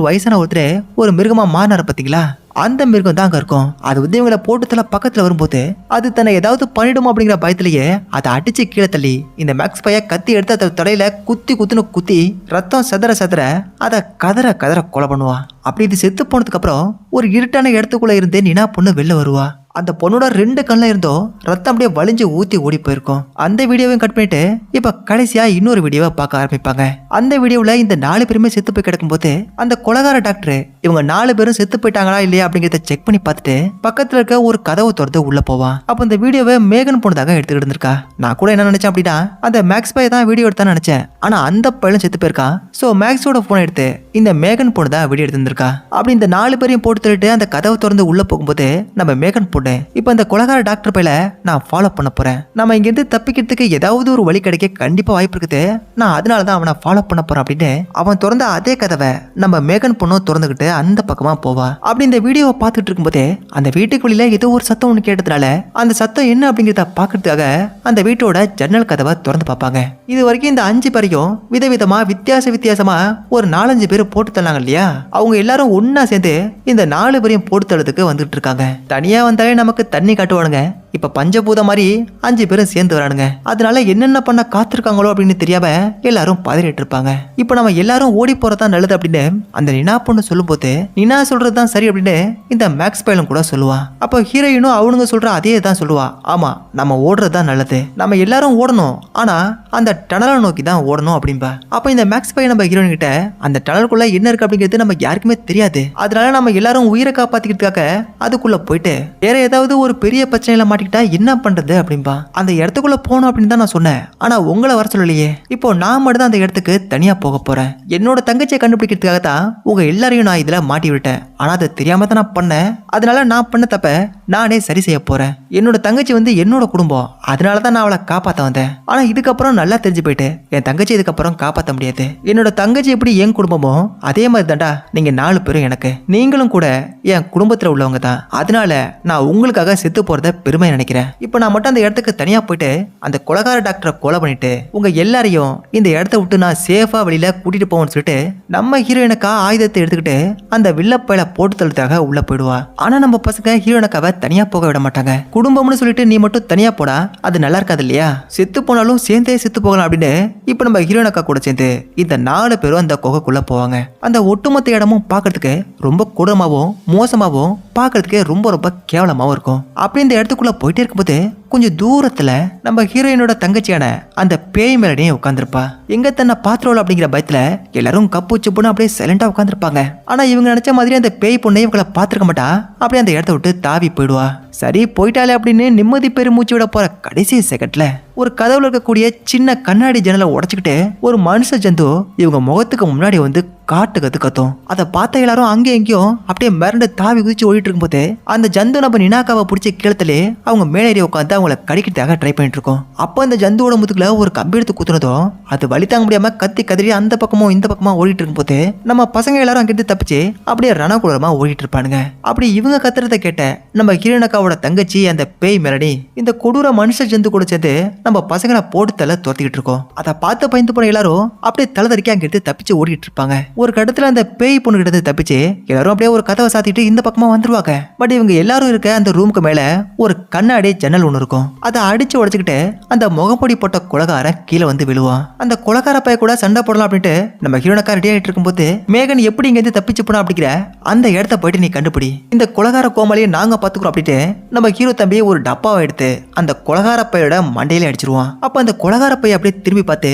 வயசான ஒருத்தர் ஒரு மிருகமா மாறினார பார்த்தீங்களா, அந்த மிருகம் தான் அங்க இருக்கும். அது வந்து இவங்களை போட்டுல பக்கத்துல வரும்போது அது தன்னை ஏதாவது பண்ணிடும் அப்படிங்கிற பயத்திலேயே அதை அடிச்சு கீழே தள்ளி இந்த மேக்ஸ் பைய கத்தி எடுத்து அதை தலையில குத்தி ரத்தம் சதற அதை கதற கொலை பண்ணுவா. அப்படி இது செத்து போனதுக்கு அப்புறம் ஒரு இருட்டான இடத்துக்குள்ள இருந்து நினா பொண்ணு வெளில வருவா. அந்த பொண்ணோட 2 கண்ணில் இருந்தோம் ரத்தம் அப்படியே வலிஞ்சு ஊத்தி ஓடி போயிருக்கும். அந்த வீடியோவையும் கட் பண்ணிட்டு இப்ப கடைசியா இன்னொரு வீடியோவை பார்க்க ஆரம்பிப்பாங்க. அந்த வீடியோவில் இந்த 4 பேருமே செத்து போய் கிடக்கும் போது அந்த கொலகார டாக்டர் இவங்க 4 பேரும் செத்து போயிட்டாங்களா இல்லையா அப்படிங்கிறத செக் பண்ணி பார்த்துட்டு பக்கத்துல இருக்க ஒரு கதவை திறந்து உள்ள போவான். அப்ப இந்த வீடியோவை மேகன் பொண்ணதாக எடுத்துக்கிட்டு இருந்திருக்கா. நான் கூட என்ன நினைச்சேன் அப்படின்னா அந்த மேக்ஸ் பைய தான் வீடியோ எடுத்தான்னு நினைச்சேன். ஆனா அந்த பையன் செத்து போயிருக்கான். ஸோ மேக்ஸோட போன் எடுத்து இந்த மேகன் பொண்ணு தான் வீடியோ எடுத்திருந்திருக்கா. அப்படி இந்த 4 பேரையும் போட்டு தள்ளிட்டு அந்த கதவை திறந்து உள்ள போகும்போது நம்ம மேகன் பொண்ணு இப்ப இந்த கொலகார டாக்டர் பையில நான் ஃபாலோ பண்ண போறேன். நம்ம இங்க இருந்து தப்பிக்கிறதுக்கு ஏதாவது ஒரு வழி கிடைக்க கண்டிப்பா வாய்ப்பு இருக்குது. நான் அதனாலதான் அவனை ஃபாலோ பண்ண போறேன் அப்படின்னு அவன் திறந்த அதே கதவை நம்ம மேகன் பொண்ணும் திறந்துகிட்டு அந்த பக்கமா போவா. அப்படி இந்த வீடியோவை பார்த்துட்டு இருக்கும்போதே அந்த வீட்டுக்கு வெளியில ஏதோ ஒரு சத்தம் ஒண்ணு கேட்டதுனால அந்த சத்தம் என்ன அப்படிங்கிறத பாக்குறதுக்காக அந்த வீட்டோட ஜன்னல் கதவை திறந்து பார்ப்பாங்க. இது வரைக்கும் இந்த 5 பேரையும் விதவிதமா வித்தியாசமா ஒரு 4-5 பேர் போட்டு தள்ளாங்க இல்லையா, அவங்க எல்லாரும் ஒன்னா சேர்ந்து இந்த 4 பேரையும் போட்டு தள்ளதுக்கு வந்துட்டு இருக்காங்க. தனியா வந்தாலே நமக்கு தண்ணி காட்டுவானுங்க. இப்ப பஞ்சபூத மாதிரி 5 பேரும் சேர்ந்து வரானுங்க. அதனால என்னென்ன பண்ண காத்திருக்காங்களோ அப்படின்னு தெரியாம எல்லாரும் பதறிட்டு இருப்பாங்க. இப்ப நம்ம எல்லாரும் ஓடி போறதா நல்லது அப்படின்னு அந்த நினா பொண்ணு சொல்லும் போது நினா சொல்றதுதான் சரி அப்படின்னு இந்த மேக்ஸ் பையலும் கூட சொல்லுவான். அப்ப ஹீரோயினும் அவனுங்க சொல்ற அதே தான் சொல்லுவா. ஆமா, நம்ம ஓடுறதுதான் நல்லது, நம்ம எல்லாரும் ஓடணும், ஆனா அந்த டனலை நோக்கி தான் ஓடணும் அப்படின்பா. அப்ப இந்த மேக்ஸ் பையன் நம்ம ஹீரோயின் கிட்ட அந்த டனலுக்குள்ள என்ன இருக்கு அப்படிங்கிறது நம்ம யாருக்குமே தெரியாது. அதனால நம்ம எல்லாரும் உயிரை காப்பாத்திக்கிறதுக்காக அதுக்குள்ள போயிட்டு வேற ஏதாவது ஒரு பெரிய பிரச்சனையில மாட்டிக்கிட்டா என்ன பண்றது அப்படின்பா. அந்த இடத்துக்குள்ள போகணும் அப்படின்னு தான் நான் சொன்னேன். ஆனா உங்களை வர சொல்லலையே. இப்போ நான் மட்டும் தான் அந்த இடத்துக்கு தனியா போக போறேன். என்னோட தங்கச்சியை கண்டுபிடிக்கிறதுக்காக தான் உங்க எல்லாரையும் நான் இதுல மாட்டி விட்டேன். ஆனா அது தெரியாம தான் நான் பண்ணேன். அதனால நான் பண்ண தப்ப நானே சரி செய்ய போறேன். என்னோட தங்கச்சி வந்து என்னோட குடும்பம், அதனாலதான் நான் அவளை காப்பாத்த வந்தேன். ஆனா இதுக்கப்புறம் நல்லா தெரிஞ்சு போயிட்டு என் தங்கச்சி இதுக்கப்புறம் காப்பாற்ற முடியாது. என்னோட தங்கச்சி எப்படி என் குடும்பமோ அதே மாதிரி தாண்டா நீங்க 4 பேரும் எனக்கு. நீங்களும் கூட என் குடும்பத்துல உள்ளவங்க தான். அதனால நான் உங்களுக்காக செத்து போறத பெருமை நினைக்கிறேன். இப்ப நான் மட்டும் அந்த இடத்துக்கு தனியா போயிட்டு அந்த கொலகார டாக்டரை கொலை பண்ணிட்டு உங்க எல்லாரையும் இந்த இடத்த விட்டு நான் சேஃபா வெளியில கூட்டிட்டு போவோம்னு சொல்லிட்டு நம்ம ஹீரோயினுக்கா ஆயுதத்தை எடுத்துக்கிட்டு அந்த வில்லப்பையில போட்டு தள்ளுறதுக்காக உள்ள போயிடுவா. ஆனா நம்ம பசங்க ஹீரோயினுக்காக தனியா போக விட மாட்டாங்க. குடும்பம்னு சொல்லிட்டு நீ மட்டும் தனியா போடா, அது நல்லா இருக்காது இல்லையா, செத்து போனாலும் சேர்ந்தே செத்து போகலாம் அப்படின்னு இப்ப நம்ம ஹீரோயினுக்கா கூட சேர்ந்து இந்த 4 பேரும் அந்த குகைக்குள்ள போவாங்க. அந்த ஒட்டுமொத்த இடமும் பாக்குறதுக்கு ரொம்ப கொடூரமாவும் மோசமாவும் பாக்குறதுக்கு ரொம்ப ரொம்ப கேவலமாவும் இருக்கும். அப்படி இந்த இடத்துக்குள்ள போயிட்டே இருக்கும்போது கொஞ்சம் தூரத்துல நம்ம ஹீரோயினோட தங்கச்சியான அந்த பேய் மேலடியே உட்காந்துருப்பா. எங்க தன்னை பாத்திரோல் அப்படிங்கிற பயத்துல எல்லாரும் கப்பு சுப்புன்னு அப்படியே சைலண்டா உட்காந்துருப்பாங்க. ஆனா இவங்க நினைச்ச மாதிரி அந்த பேய் பொண்ணை இவங்களை பாத்துருக்க மாட்டா. அப்படியே அந்த இடத்த விட்டு தாவி போயிடுவா. சரி போயிட்டாலே அப்படின்னு நிம்மதி பெருமூச்சு விட போற கடைசி செகண்ட்ல ஒரு கதவுல இருக்கக்கூடிய சின்ன கண்ணாடி ஜன்னலை உடைச்சுக்கிட்டு ஒரு மனுஷ ஜந்து இவங்க முகத்துக்கு முன்னாடி வந்து காட்டு கத்தும். அதை பார்த்த எல்லாரும் அங்கே எங்கேயும் அப்படியே மிரண்டு தாவி குதிச்சு ஓடிட்டு இருக்கும்போது அந்த ஜந்து நம்ம நினாக்காவை பிடிச்சி கீழத்திலே அவங்க மேலேறி உட்காந்து அவங்கள கடிக்கிறதுக்காக ட்ரை பண்ணிட்டு இருக்கோம். அப்போ அந்த ஜந்துவோட முதுகுல ஒரு கம்பி எடுத்து குத்துனதும் அது வலி தாங்க முடியாம கத்தி கதறி அந்த பக்கமும் இந்த பக்கமா ஓடிட்டு இருக்கும்போது நம்ம பசங்க எல்லாரும் அங்கிருந்து தப்பிச்சு அப்படியே ரணகுலரமா ஓடிட்டு இருப்பானுங்க. அப்படி இவங்க கத்துறதை கேட்ட நம்ம ஹீரோயினக்காவோட தங்கச்சி அந்த பேய் மெலடி இந்த கொடூர மனுஷ ஜந்து கூட சேர்ந்து நம்ம பசங்களை போட்டு தலை துரத்திக்கிட்டு இருக்கோம். அதை பார்த்து பயந்து போன எல்லாரும் அப்படியே தலை தறிக்க அங்கிருந்து தப்பிச்சு ஓடிட்டு இருப்பாங்க. ஒரு கட்டத்துல அந்த பேய் பொண்ணு கிட்ட தப்பிச்சு எல்லாரும் அப்படியே ஒரு கதவை சாத்திட்டு இந்த பக்கமா வந்துருவாங்க. பட் இவங்க எல்லாரும் இருக்க அந்த ரூமுக்கு மேல ஒரு கண்ணாடி ஜன்னல் ஒண்ணு இருக்கும். அதை அடிச்சு உடைச்சுக்கிட்டு அந்த முகப்பொடி போட்ட கொலகாரன் கீழே வந்து விழுவான். அந்த கொலகார பைய கூட சண்டை போடலாம் அப்படின்ட்டு நம்ம ஹீரோனக்கா ரெடி ஆயிட்டு இருக்கும்போது மேகன் எப்படி இங்க இருந்து தப்பிச்சு போனா அப்படிங்கிற அந்த இடத்த போயிட்டு நீ கண்டுபிடி, இந்த கொலகார கோமாளியை நாங்க பாத்துக்கிறோம் அப்படின்ட்டு நம்ம ஹீரோ தம்பி ஒரு டப்பாவை எடுத்து அந்த கொலகார பையோட மண்டையில அடிச்சிருவான். அப்ப அந்த கொலகார பைய அப்படியே திரும்பி பார்த்து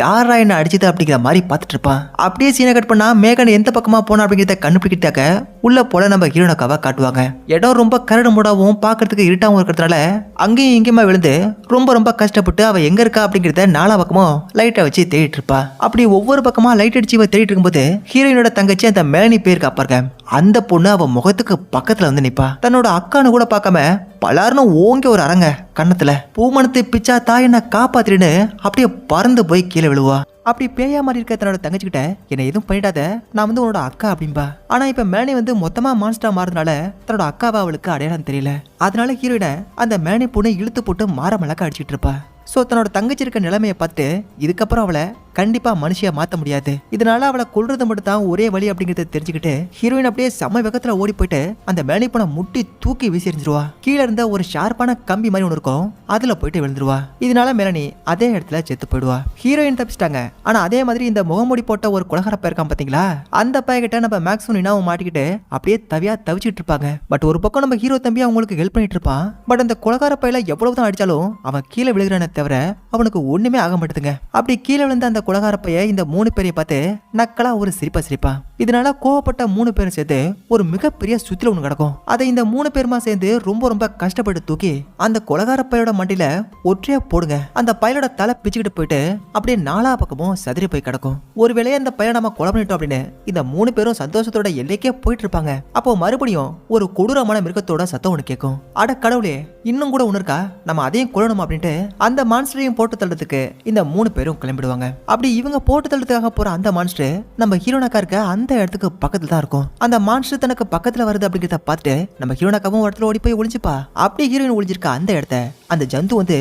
யாரா என்ன அடிச்சது அப்படிங்கிற மாதிரி பார்த்துட்டு இருப்பான். அப்படியே சீனை கட் ஆப்ரேட் பண்ணா மேகன் எந்த பக்கமா போனா அப்படிங்கிறத கண்டுபிடிக்கிறதுக்காக உள்ள போல நம்ம ஹீரோனக்காவை காட்டுவாங்க. இடம் ரொம்ப கரடு மூடாவும் பாக்குறதுக்கு இருட்டாவும் இருக்கிறதுனால அங்கேயும் இங்கேயுமா விழுந்து ரொம்ப ரொம்ப கஷ்டப்பட்டு அவ எங்க இருக்கா அப்படிங்கிறத நாலா பக்கமும் லைட்டை வச்சு தேடிட்டு இருப்பா. அப்படி ஒவ்வொரு பக்கமா லைட் அடிச்சு இவ தேடிட்டு இருக்கும்போது ஹீரோயினோட தங்கச்சி அந்த மெலனி பேர் காப்பாருங்க. அந்த பொண்ணு அவ முகத்துக்கு பக்கத்துல வந்து நிப்பா. தன்னோட அக்கானு கூட பார்க்காம பலாருன்னு ஓங்கி ஒரு அரங்க கண்ணத்துல பூமணத்தை பிச்சா தாய் என்ன காப்பாத்திருன்னு அப்படியே பறந்து போய் கீழே விழுவா. அப்படி பேயா மாதிரி இருக்க தன்னோட தங்கச்சிக்கிட்ட என்ன எதுவும் பண்ணிடாத, நான் வந்து உன்னோட அக்கா அப்படின்பா. ஆனா இப்ப மேனி வந்து மொத்தமா மான்ஸ்டரா மாறதுனால தன்னோட அக்காவை அவளுக்கு அடையாளம் தெரியல. அதனால ஹீரோயினை அந்த மேனி பொண்ணு இழுத்து போட்டு மாற மலக்க அடிச்சிட்டு இருப்பா. ஸோ தன்னோட தங்கச்சி இருக்க நிலைமையை பார்த்து இதுக்கப்புறம் அவளை கண்டிப்பா மனுஷியா மாத்த முடியாது, இதனால அவளை கொல்றது மட்டும் தான் ஒரே வழி அப்படிங்கறத தெரிஞ்சுக்கிட்டு ஹீரோயின் அப்படியே செம வேகத்துல ஓடி போயிட்டு அந்த மேனி பொண்ணை முட்டி தூக்கி வீசி எறிஞ்சிருவா. கீழே இருந்த ஒரு ஷார்ப்பான கம்பி மாதிரி ஒன்று இருக்கும், அதுல போயிட்டு விழுந்துருவா. இதனால மெலனி அதே இடத்துல செத்து போயிடுவா. ஹீரோயின் தப்பிச்சிட்டாங்க. ஆனா அதே மாதிரி இந்த முகமூடி போட்ட ஒரு குலகார இருக்கான் பாத்தீங்களா, அந்த பையகிட்ட நம்ம மேக்ஸும் நினாவும் மாட்டிக்கிட்டு அப்படியே தவியா தவிச்சிட்டு இருப்பாங்க. பட் ஒரு பக்கம் நம்ம ஹீரோ தம்பி அவங்களுக்கு ஹெல்ப் பண்ணிட்டு இருப்பான். பட் அந்த குலகார பையில எவ்வளவுதான் அடிச்சாலும் அவன் கீழே விழுகிறான தவிர அவனுக்கு ஒண்ணுமே ஆக மாட்டேதுங்க. அப்படி கீழே விழுந்த அந்த குலகார பைய இந்த 3 பேரையும் பார்த்து நக்கலா ஒரு சிரிப்பா. இதனால கோவப்பட்ட 3 பேரும் சேர்த்து ஒரு மிகப்பெரிய சுத்தில ஒண்ணு கிடக்கும். அதை இந்த 3 பேருமா சேர்ந்து ரொம்ப ரொம்ப கஷ்டப்பட்டு தூக்கி அந்த குலகார பையோட மண்டியில ஒற்றையா போடுங்க. அந்த பையலோட தலை பிச்சுக்கிட்டு போயிட்டு அப்படியே நாலா பக்கமும் சதுரி போய் கிடக்கும். ஒருவேளை அந்த பையனை நம்ம கொலை பண்ணிட்டோம் அப்படின்னு இந்த 3 பேரும் சந்தோஷத்தோட எல்லைக்கே போயிட்டு இருப்பாங்க. அப்போ மறுபடியும் ஒரு கொடூரமான மிருகத்தோட சத்தம் ஒண்ணு கேட்கும். அட கடவுளே, இன்னும் கூட ஒண்ணு இருக்கா, நம்ம அதையும் கொல்லணும் அப்படின்ட்டு அந்த மான்ஸ்டரையும் போட்டு தள்ளுறதுக்கு இந்த 3 பேரும் கிளம்பிடுவாங்க. அப்படி இவங்க போட்டு தள்ளுறதுக்காக போற அந்த மான்ஸ்டர் நம்ம ஹீரோனக்கா இருக்க அந்த இடத்துக்கு பக்கத்துல தான் இருக்கும். அந்த மான்ஸ்டர் தனக்கு பக்கத்துல வருது அப்படிங்கிறத பார்த்துட்டு நம்ம ஹீரோனக்காவும் இடத்துல ஓடி போய் ஒளிஞ்சுப்பா. அப்படி ஹீரோயின் ஒளிஞ்சிருக்க அந்த இடத்த அந்த ஜந்து வந்து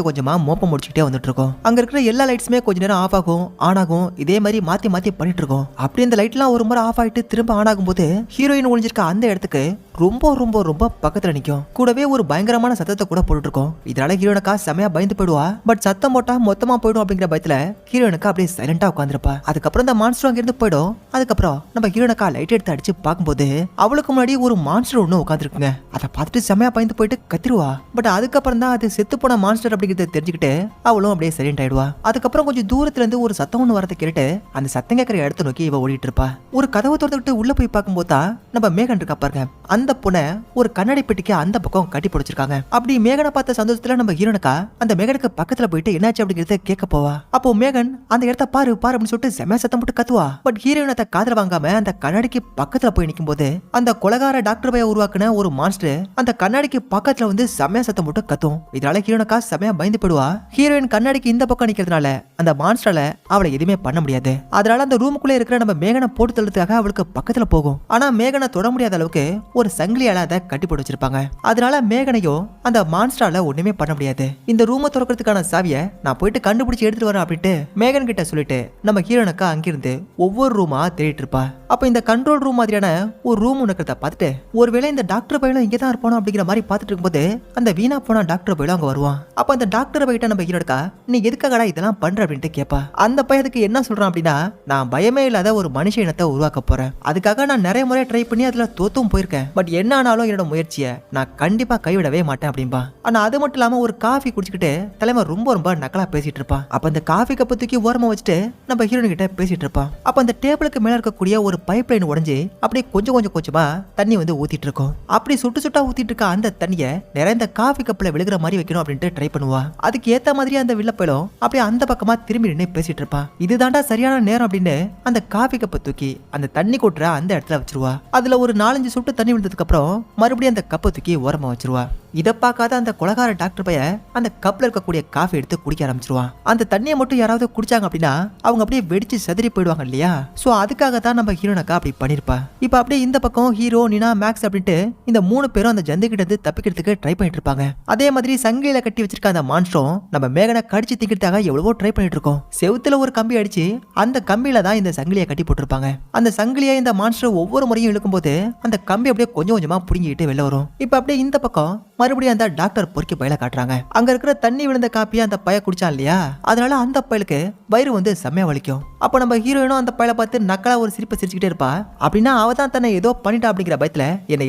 கொஞ்சமா மோப்பம் முடிச்சுட்டே வந்துட்டு இருக்கும். அங்க இருக்கிற எல்லா லைட்ஸுமே கொஞ்ச நேரம் ஆஃப் ஆகும் ஆன் ஆகும், இதே மாதிரி மாத்தி மாத்தி பண்ணிட்டு இருக்கும். அப்படி இந்த லைட் எல்லாம் ஒரு முறை ஆஃப் ஆயிட்டு திரும்ப ஆன் ஆகும் போது ஹீரோயின் ஒளிஞ்சிருக்க அந்த இடத்துக்கு ரொம்ப ரொம்ப ரொம்ப பக்கத்துல நிக்கும். கூடவே ஒரு பயங்கரமான சத்தத்தை கூட போட்டுட்டு இருக்கும். இதனால ஹீரோனுக்கா செமையா பயந்து போயிடுவா. பட் சத்தம் போட்டா மொத்தமா போயிடும் அப்படிங்கிற பயத்துல ஹீரோனுக்கு அப்படியே சைலண்டா உட்காந்துருப்பா. அதுக்கப்புறம் இந்த மான்ஸ்டர் அங்க இருந்து போயிடும். அதுக்கப்புறம் நம்ம ஹீரோனுக்கா லைட் எடுத்து அடிச்சு பார்க்கும்போது அவளுக்கு முன்னாடி ஒரு மான்ஸ்டர் ஒண்ணு உட்காந்துருக்குங்க. அதை பார்த்துட்டு செமையா பயந்து போயிட்டு கத்திருவா. பட் அதுக்கப்புறம் தான் அது செத்து போன மான்ஸ்டர் அப்படிங்கிறத தெரிஞ்சுக்கிட்டு அவளும் அப்படியே சைலண்ட் ஆயிடுவா. அதுக்கப்புறம் கொஞ்சம் தூரத்துல இருந்து ஒரு சத்தம் ஒண்ணு வரதை கேட்டு அந்த சத்தம் கேட்கிற இடத்த நோக்கி இவ ஓடிட்டு இருப்பா. ஒரு கதவை திறந்துக்கிட்டு உள்ள போய் பார்க்கும்போது தான் நம்ம மேகன் இருக்கா பாருங்க, அந்த பொண்ணை ஒரு கண்ணாடி பெட்டிக்கு அந்த பக்கம் கட்டி பிடிச்சிருக்காங்க. அப்படி மேகனை பார்த்த சந்தோஷத்துல நம்ம ஹீரோனுக்கா அந்த மேகனுக்கு பக்கத்துல போயிட்டு என்னாச்சு அப்படிங்கறத கேட்க போவா. அப்போ மேகன் அந்த இடத்த பாரு பாரு அப்படின்னு சொல்லிட்டு செம சத்தம் போட்டு கத்துவா. பட் ஹீரோயின் அதை காதுல வாங்காம அந்த கண்ணாடிக்கு பக்கத்துல போய் நிக்கும் போது அந்த கொலகார டாக்டர் பைய உருவாக்குன ஒரு மான்ஸ்டர் அந்த கண்ணாடிக்கு பக்கத்துல வந்து செமையா சத்தம் போட்டு கத்தும். இதனால ஹீரோனுக்கா செமையா பயந்து போயிடுவா. ஹீரோயின் கண்ணாடிக்கு இந்த பக்கம் நிக்கிறதுனால அந்த மான்ஸ்டரால அவளை எதுவுமே பண்ண முடியாது. அதனால அந்த ரூமுக்குள்ள இருக்கிற நம்ம மேகனை போட்டு தள்ளுறதுக்காக அவளுக்கு பக்கத்துல போகும். ஆனா மேகனை தொட முடியாத அளவுக்கு ஒரு சங்கிலியால அதை கட்டி போட்டு வச்சிருப்பாங்க. அதனால மேகனையும் அந்த மான்ஸ்டரால ஒண்ணுமே பண்ண முடியாது. இந்த ரூமை திறக்கிறதுக்கான சாவியை நான் போயிட்டு கண்டுபிடிச்சு எடுத்துட்டு வரேன் அப்படின்ட்டு மேகன் கிட்ட சொல்லிட்டு நம்ம ஹீரோனுக்கா அங்கிருந்து ஒவ்வொரு ரூமா தேடிட்டு இருப்பா. அப்ப இந்த கண்ட்ரோல் ரூம் மாதிரியான ஒரு ரூம் இருக்கிறத பார்த்துட்டு ஒருவேளை இந்த டாக்டர் பையலும் இங்கதான் இருப்பானோ அப்படிங்கிற மாதிரி பார்த்துட்டு இருக்கும்போது அந்த வீணா போன டாக்டர் பையலும் அங்க வருவான். அப்ப அந்த டாக்டர் பையிட்ட நம்ம ஹீரோனுக்கா நீ எதுக்காகடா இதெல்லாம் பண்ற அப்படின்ட்டு கேட்பா. அந்த பையனுக்கு என்ன சொல்றான் அப்படின்னா, நான் பயமே இல்லாத ஒரு மனுஷ இனத்தை உருவாக்க போறேன், அதுக்காக நான் நிறைய முறை ட்ரை பண்ணி அதுல தோத்தும் போயிருக்கேன், பட் என்ன ஆனாலும் என்னோட முயற்சியை நான் கண்டிப்பா கைவிடவே மாட்டேன் அப்படின்பா. ஆனா அது மட்டும் இல்லாம ஒரு காஃபி குடிச்சுக்கிட்டு தலைமை ரொம்ப ரொம்ப நக்கலா பேசிட்டு இருப்பான். அப்ப அந்த காஃபி கப்பை தூக்கி ஓரமா வச்சுட்டு நம்ம ஹீரோயின் கிட்ட பேசிட்டு இருப்பான். அப்ப அந்த டேபிளுக்கு மேல இருக்கக்கூடிய ஒரு பைப் லைன் உடைஞ்சு அப்படியே கொஞ்சமா தண்ணி வந்து ஊத்திட்டு இருக்கும். அப்படி சுட்டா ஊத்திட்டு இருக்க அந்த தண்ணிய நிறைய காஃபி கப்ல விழுகிற மாதிரி வைக்கணும் அப்படின்ட்டு ட்ரை பண்ணுவா. அதுக்கு ஏத்த மாதிரி அந்த வில்லப்பையிலும் அப்படியே அந்த பக்கமா திரும்பி நின்று பேசிட்டு இருப்பான். இதுதாண்டா சரியான நேரம் அப்படின்னு அந்த காஃபி கப்பை தூக்கி அந்த தண்ணி கொட்டுற அந்த இடத்துல வச்சிருவா. அதுல ஒரு 4-5 சொட்டு தண்ணி விழுந்ததுக்கு அப்புறம் மறுபடியும் அந்த கப்பை தூக்கி ஓரமா வச்சிருவா. இதை பார்க்காத அந்த கொலகார டாக்டர் பைய அந்த கப்ல இருக்கக்கூடிய காஃபி எடுத்து குடிக்க ஆரம்பிச்சிருவான். அந்த தண்ணியை மட்டும் யாராவது குடிச்சாங்க அப்படின்னா அவங்க அப்படியே வெடிச்சு சதுரி போயிடுவாங்க இல்லையா. சோ அதுக்காக தான் நம்ம ஹீரோனுக்கா அப்படி பண்ணிருப்பா. இப்ப அப்படியே இந்த பக்கம் ஹீரோ நினா மேக்ஸ் அப்படின்ட்டு இந்த 3 பேரும் அந்த ஜந்து கிட்ட இருந்து தப்பிக்கிறதுக்கு ட்ரை பண்ணிட்டு இருப்பாங்க. அதே மாதிரி சங்கிலியில கட்டி வச்சிருக்க அந்த மான்ஸ்டரும் நம்ம மேகனை கடிச்சு திக்கிறதுக்காக எவ்வளவோ ட்ரை பண்ணிட்டு இருக்கோம். செவுத்துல ஒரு கம்பி அடிச்சு அந்த கம்பியில தான் இந்த சங்கிலியை கட்டி போட்டிருப்பாங்க. அந்த சங்கிலியை இந்த மான்ஸ்டர் ஒவ்வொரு முறையும் இழுக்கும் போது அந்த கம்பி அப்படியே கொஞ்சமா புடுங்கிட்டு வெளில வரும். இப்ப அப்படியே இந்த பக்கம் மறுபடியும் அந்த டாக்டர் பொறுக்கி பையில காட்டுறாங்க. அங்க இருக்கிற தண்ணி விழுந்த காப்பியை அந்த பைய குடிச்சான் இல்லையா, அதனால அந்த பையலுக்கு வயிறு வந்து செம்மையா வலிக்கும். அப்ப நம்ம ஹீரோயினும் அந்த பையலை பார்த்து நக்கலா ஒரு சிரிப்பை சிரிச்சுக்கிட்டு யோசிச்சுக்கிட்டே இருப்பா. அப்படின்னா அவ தான் தன்னை ஏதோ பண்ணிட்டா அப்படிங்கிற பயத்துல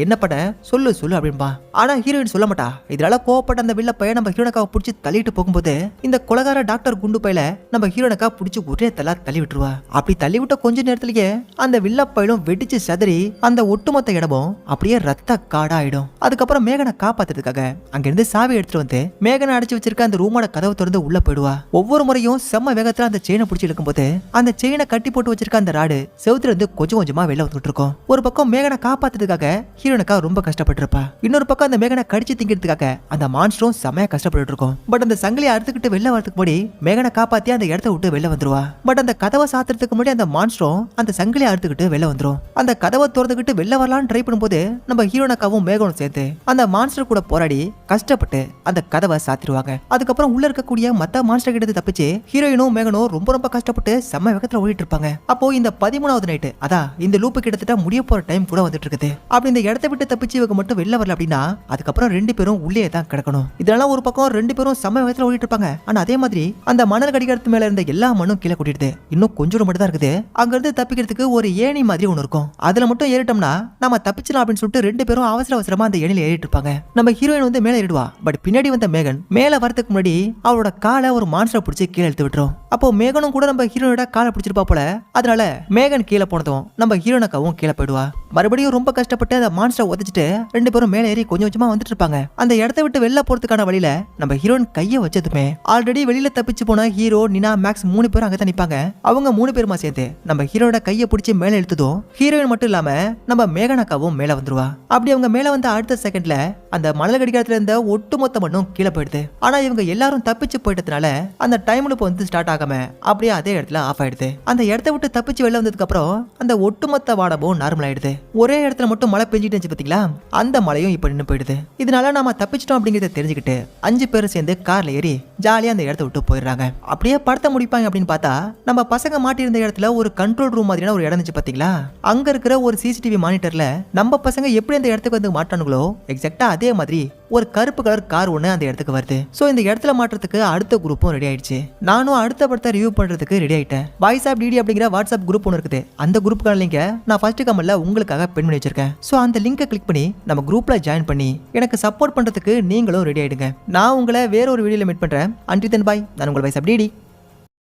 என்ன பண்ண சொல்லு சொல்லு அப்படின்பா. ஆனா ஹீரோயின் சொல்ல மாட்டா. இதனால கோவப்பட்ட அந்த வில்ல பையன் நம்ம ஹீரோனக்காவை பிடிச்சி தள்ளிட்டு போகும்போது இந்த கொலகார டாக்டர் குண்டு பையில நம்ம ஹீரோனக்கா பிடிச்சி ஒரே தள்ளி விட்டுருவா. அப்படி தள்ளி விட்ட கொஞ்ச நேரத்திலேயே அந்த வில்ல பையிலும் வெடிச்சு சதறி அந்த ஒட்டுமொத்த இடமும் அப்படியே ரத்த காடா ஆயிடும். அதுக்கப்புறம் மேகனை காப்பாத்துறதுக்காக அங்கிருந்து சாவி எடுத்துட்டு வந்து மேகனை அடைச்சு வச்சிருக்க அந்த ரூமோட கதவை திறந்து உள்ள போயிடுவா. ஒவ்வொரு முறையும் செம்ம வேகத்துல அந்த செயினை பிடிச்சி இழுக்கும் போது அந்த செயினை கட்டி போட்டு வச்சிருக்க அந்த ராடு செவுத்துல இருந்து கொஞ்சம் கொஞ்சமா வெளில வந்துட்டு இருக்கும். ஒரு பக்கம் மேகனை காப்பாத்துறதுக்காக ஹீரோனுக்கா ரொம்ப கஷ்டப்பட்டு இருப்பா. இன்னொரு பக்கம் அந்த மேகனை கடிச்சு திங்கிறதுக்காக அந்த மான்ஸ்டரும் செமையா கஷ்டப்பட்டு இருக்கும். பட் அந்த சங்கிலியை அறுத்துக்கிட்டு வெளில வரதுக்கு முன்னாடி மேகனை காப்பாத்தி அந்த இடத்த விட்டு வெளில வந்துருவா. பட் அந்த கதவை சாத்துறதுக்கு முன்னாடி அந்த மான்ஸ்டரும் அந்த சங்கிலியை அறுத்துக்கிட்டு வெளில வந்துரும். அந்த கதவை திறந்துக்கிட்டு வெளில வரலான்னு ட்ரை பண்ணும்போது நம்ம ஹீரோனக்காவும் மேகனும் சேர்த்து அந்த மான்ஸ்டர் கூட போராடி கஷ்டப்பட்டு அந்த கதவை சாத்திடுவாங்க. அதுக்கப்புறம் உள்ள இருக்கக்கூடிய மத்த மான்ஸ்டர் கிட்ட தப்பிச்சு ஹீரோயினும் மேகனும் ரொம்ப ரொம்ப கஷ்டப்பட்டு செம்ம வேகத்துல ஓடிட்டு இருப்பாங்க. அப்போ இந்த 13வது நைட்டு அதான் இந்த லூப்பு கிட்டத்தட்ட முடிய போற டைம் கூட வந்துட்டு இருக்குது. அப்படி இந்த இடத்தை விட்டு தப்பிச்சு இவங்க மட்டும் வெளில வரல அப்படின்னா அதுக்கப்புறம் ரெண்டு பேரும் உள்ளே தான் கிடக்கணும். இதனால ஒரு பக்கம் ரெண்டு பேரும் செம்ம வேகத்துல ஓடிட்டு இருப்பாங்க. ஆனா அதே மாதிரி அந்த மணல் கடிகாரத்து மேல இருந்த எல்லா மண்ணும் கீழே கொட்டிடுது. இன்னும் கொஞ்சம் மட்டும் தான் இருக்குது. அங்க இருந்து தப்பிக்கிறதுக்கு ஒரு ஏணி மாதிரி ஒண்ணு இருக்கும். அதுல மட்டும் ஏறிட்டோம்னா நம்ம தப்பிச்சலாம் அப்படின்னு சொல்லிட்டு ரெண்டு பேரும் அவசர அவசரமா அந்த ஏணியில ஏறிட்டு இருப்பாங்க. நம்ம ஹீரோயின் வந்து மேல ஏறிடுவா. பட் பின்னாடி வந்த மேகன் மேல வரதுக்கு முன்னாடி அவளோட காலை ஒரு மான்ஸ்டர் பிடிச்சி கீழே எடுத்து விட்டுரும். அப்போ மேகனும் கூட நம்ம ஹீரோனோட காலை பிடிச்சிருப்பா போல. அதனால மேகன் கீழே போனதும் நம்ம ஹீரோனக்காவும் கீழே போயிடுவா. மறுபடியும் ரொம்ப கஷ்டப்பட்டு அந்த மான்ஸ்டர் உதச்சிட்டு ரெண்டு பேரும் மேல ஏறி கொஞ்சம் கொஞ்சமா வந்துட்டு இருப்பாங்க. அந்த இடத்தை விட்டு வெளில போறதுக்கான வழியில நம்ம ஹீரோயின் கையை வச்சதுமே ஆல்ரெடி வெளியில தப்பிச்சு போன ஹீரோ, நினா, மேக்ஸ் 3 பேரும் அங்கதான் நிப்பாங்க. அவங்க 3 பேருமா சேர்த்து நம்ம ஹீரோட கையை பிடிச்சி மேல இழுத்ததும் ஹீரோயின் மட்டும் இல்லாம நம்ம மேகனக்காவும் மேல வந்துருவா. அப்படி அவங்க மேல வந்து அடுத்த செகண்ட்ல அந்த மணல் கடிகாரத்துல இருந்த ஒட்டுமொத்த மண்ணும் கீழே போயிடுது. ஆனா இவங்க எல்லாரும் தப்பிச்சு போயிட்டதுனால அந்த டைம் லூப் வந்து ஸ்டார்ட் ஆகாம அப்படியே அதே இடத்துல ஆஃப் ஆயிடுது. அந்த இடத்தை விட்டு தப்பிச்சு வெளில வந்ததுக்கு அப்புறம் அந்த ஒட்டுமொத்த வாடமும் நார்மல் ஆயிடுது. ஒரே இடத்துல மட்டும் மழை பெஞ்சிட்டு இருந்துச்சு பாத்தீங்களா, அந்த மழையும் இப்ப நின்று போயிடுது. இதனால நாம தப்பிச்சிட்டோம் அப்படிங்கறத தெரிஞ்சுக்கிட்டு 5 பேரும் சேர்ந்து கார்ல ஏறி ஜாலியா அந்த இடத்த விட்டு போயிடுறாங்க. அப்படியே படத்தை முடிப்பாங்க அப்படின்னு பார்த்தா நம்ம பசங்க மாட்டி இருந்த இடத்துல ஒரு கண்ட்ரோல் ரூம் மாதிரியான ஒரு இடம் இருந்துச்சு பாத்தீங்களா. அங்க இருக்கிற ஒரு சிசிடிவி மானிட்டர்ல நம்ம பசங்க எப்படி அந்த இடத்துக்கு வந்து மாட்டானுங்களோ எக்ஸாக்டா அதே மாதிரி ஒரு கருப்பு கலர் கார் ஒண்ணு அந்த இடத்துக்கு வருது. சோ இந்த இடத்துல மாற்றத்துக்கு அடுத்த குரூப்பும் ரெடி ஆயிடுச்சு. நானும் அடுத்த படத்தை ரிவ்யூ பண்றதுக்கு ரெடி ஆயிட்டேன். வாய்ஸ் ஆப் டிடி அப்படிங்கிற வாட்ஸ்அப் குரூப் ஒன்று இருக்குது. அந்த குரூப்புக்கான லிங்கை நான் ஃபர்ஸ்ட் கமெண்ட்ல உங்களுக்காக பின் பண்ணி வச்சிருக்கேன். சோ அந்த லிங்கை கிளிக் பண்ணி நம்ம குரூப்ல ஜாயின் பண்ணி எனக்கு சப்போர்ட் பண்றதுக்கு நீங்களும் ரெடி ஆயிடுங்க. நான் உங்களை வேற ஒரு வீடியோல மீட் பண்றேன். Until then bye. நான் உங்கள் வாய்ஸ் ஆப் டிடி.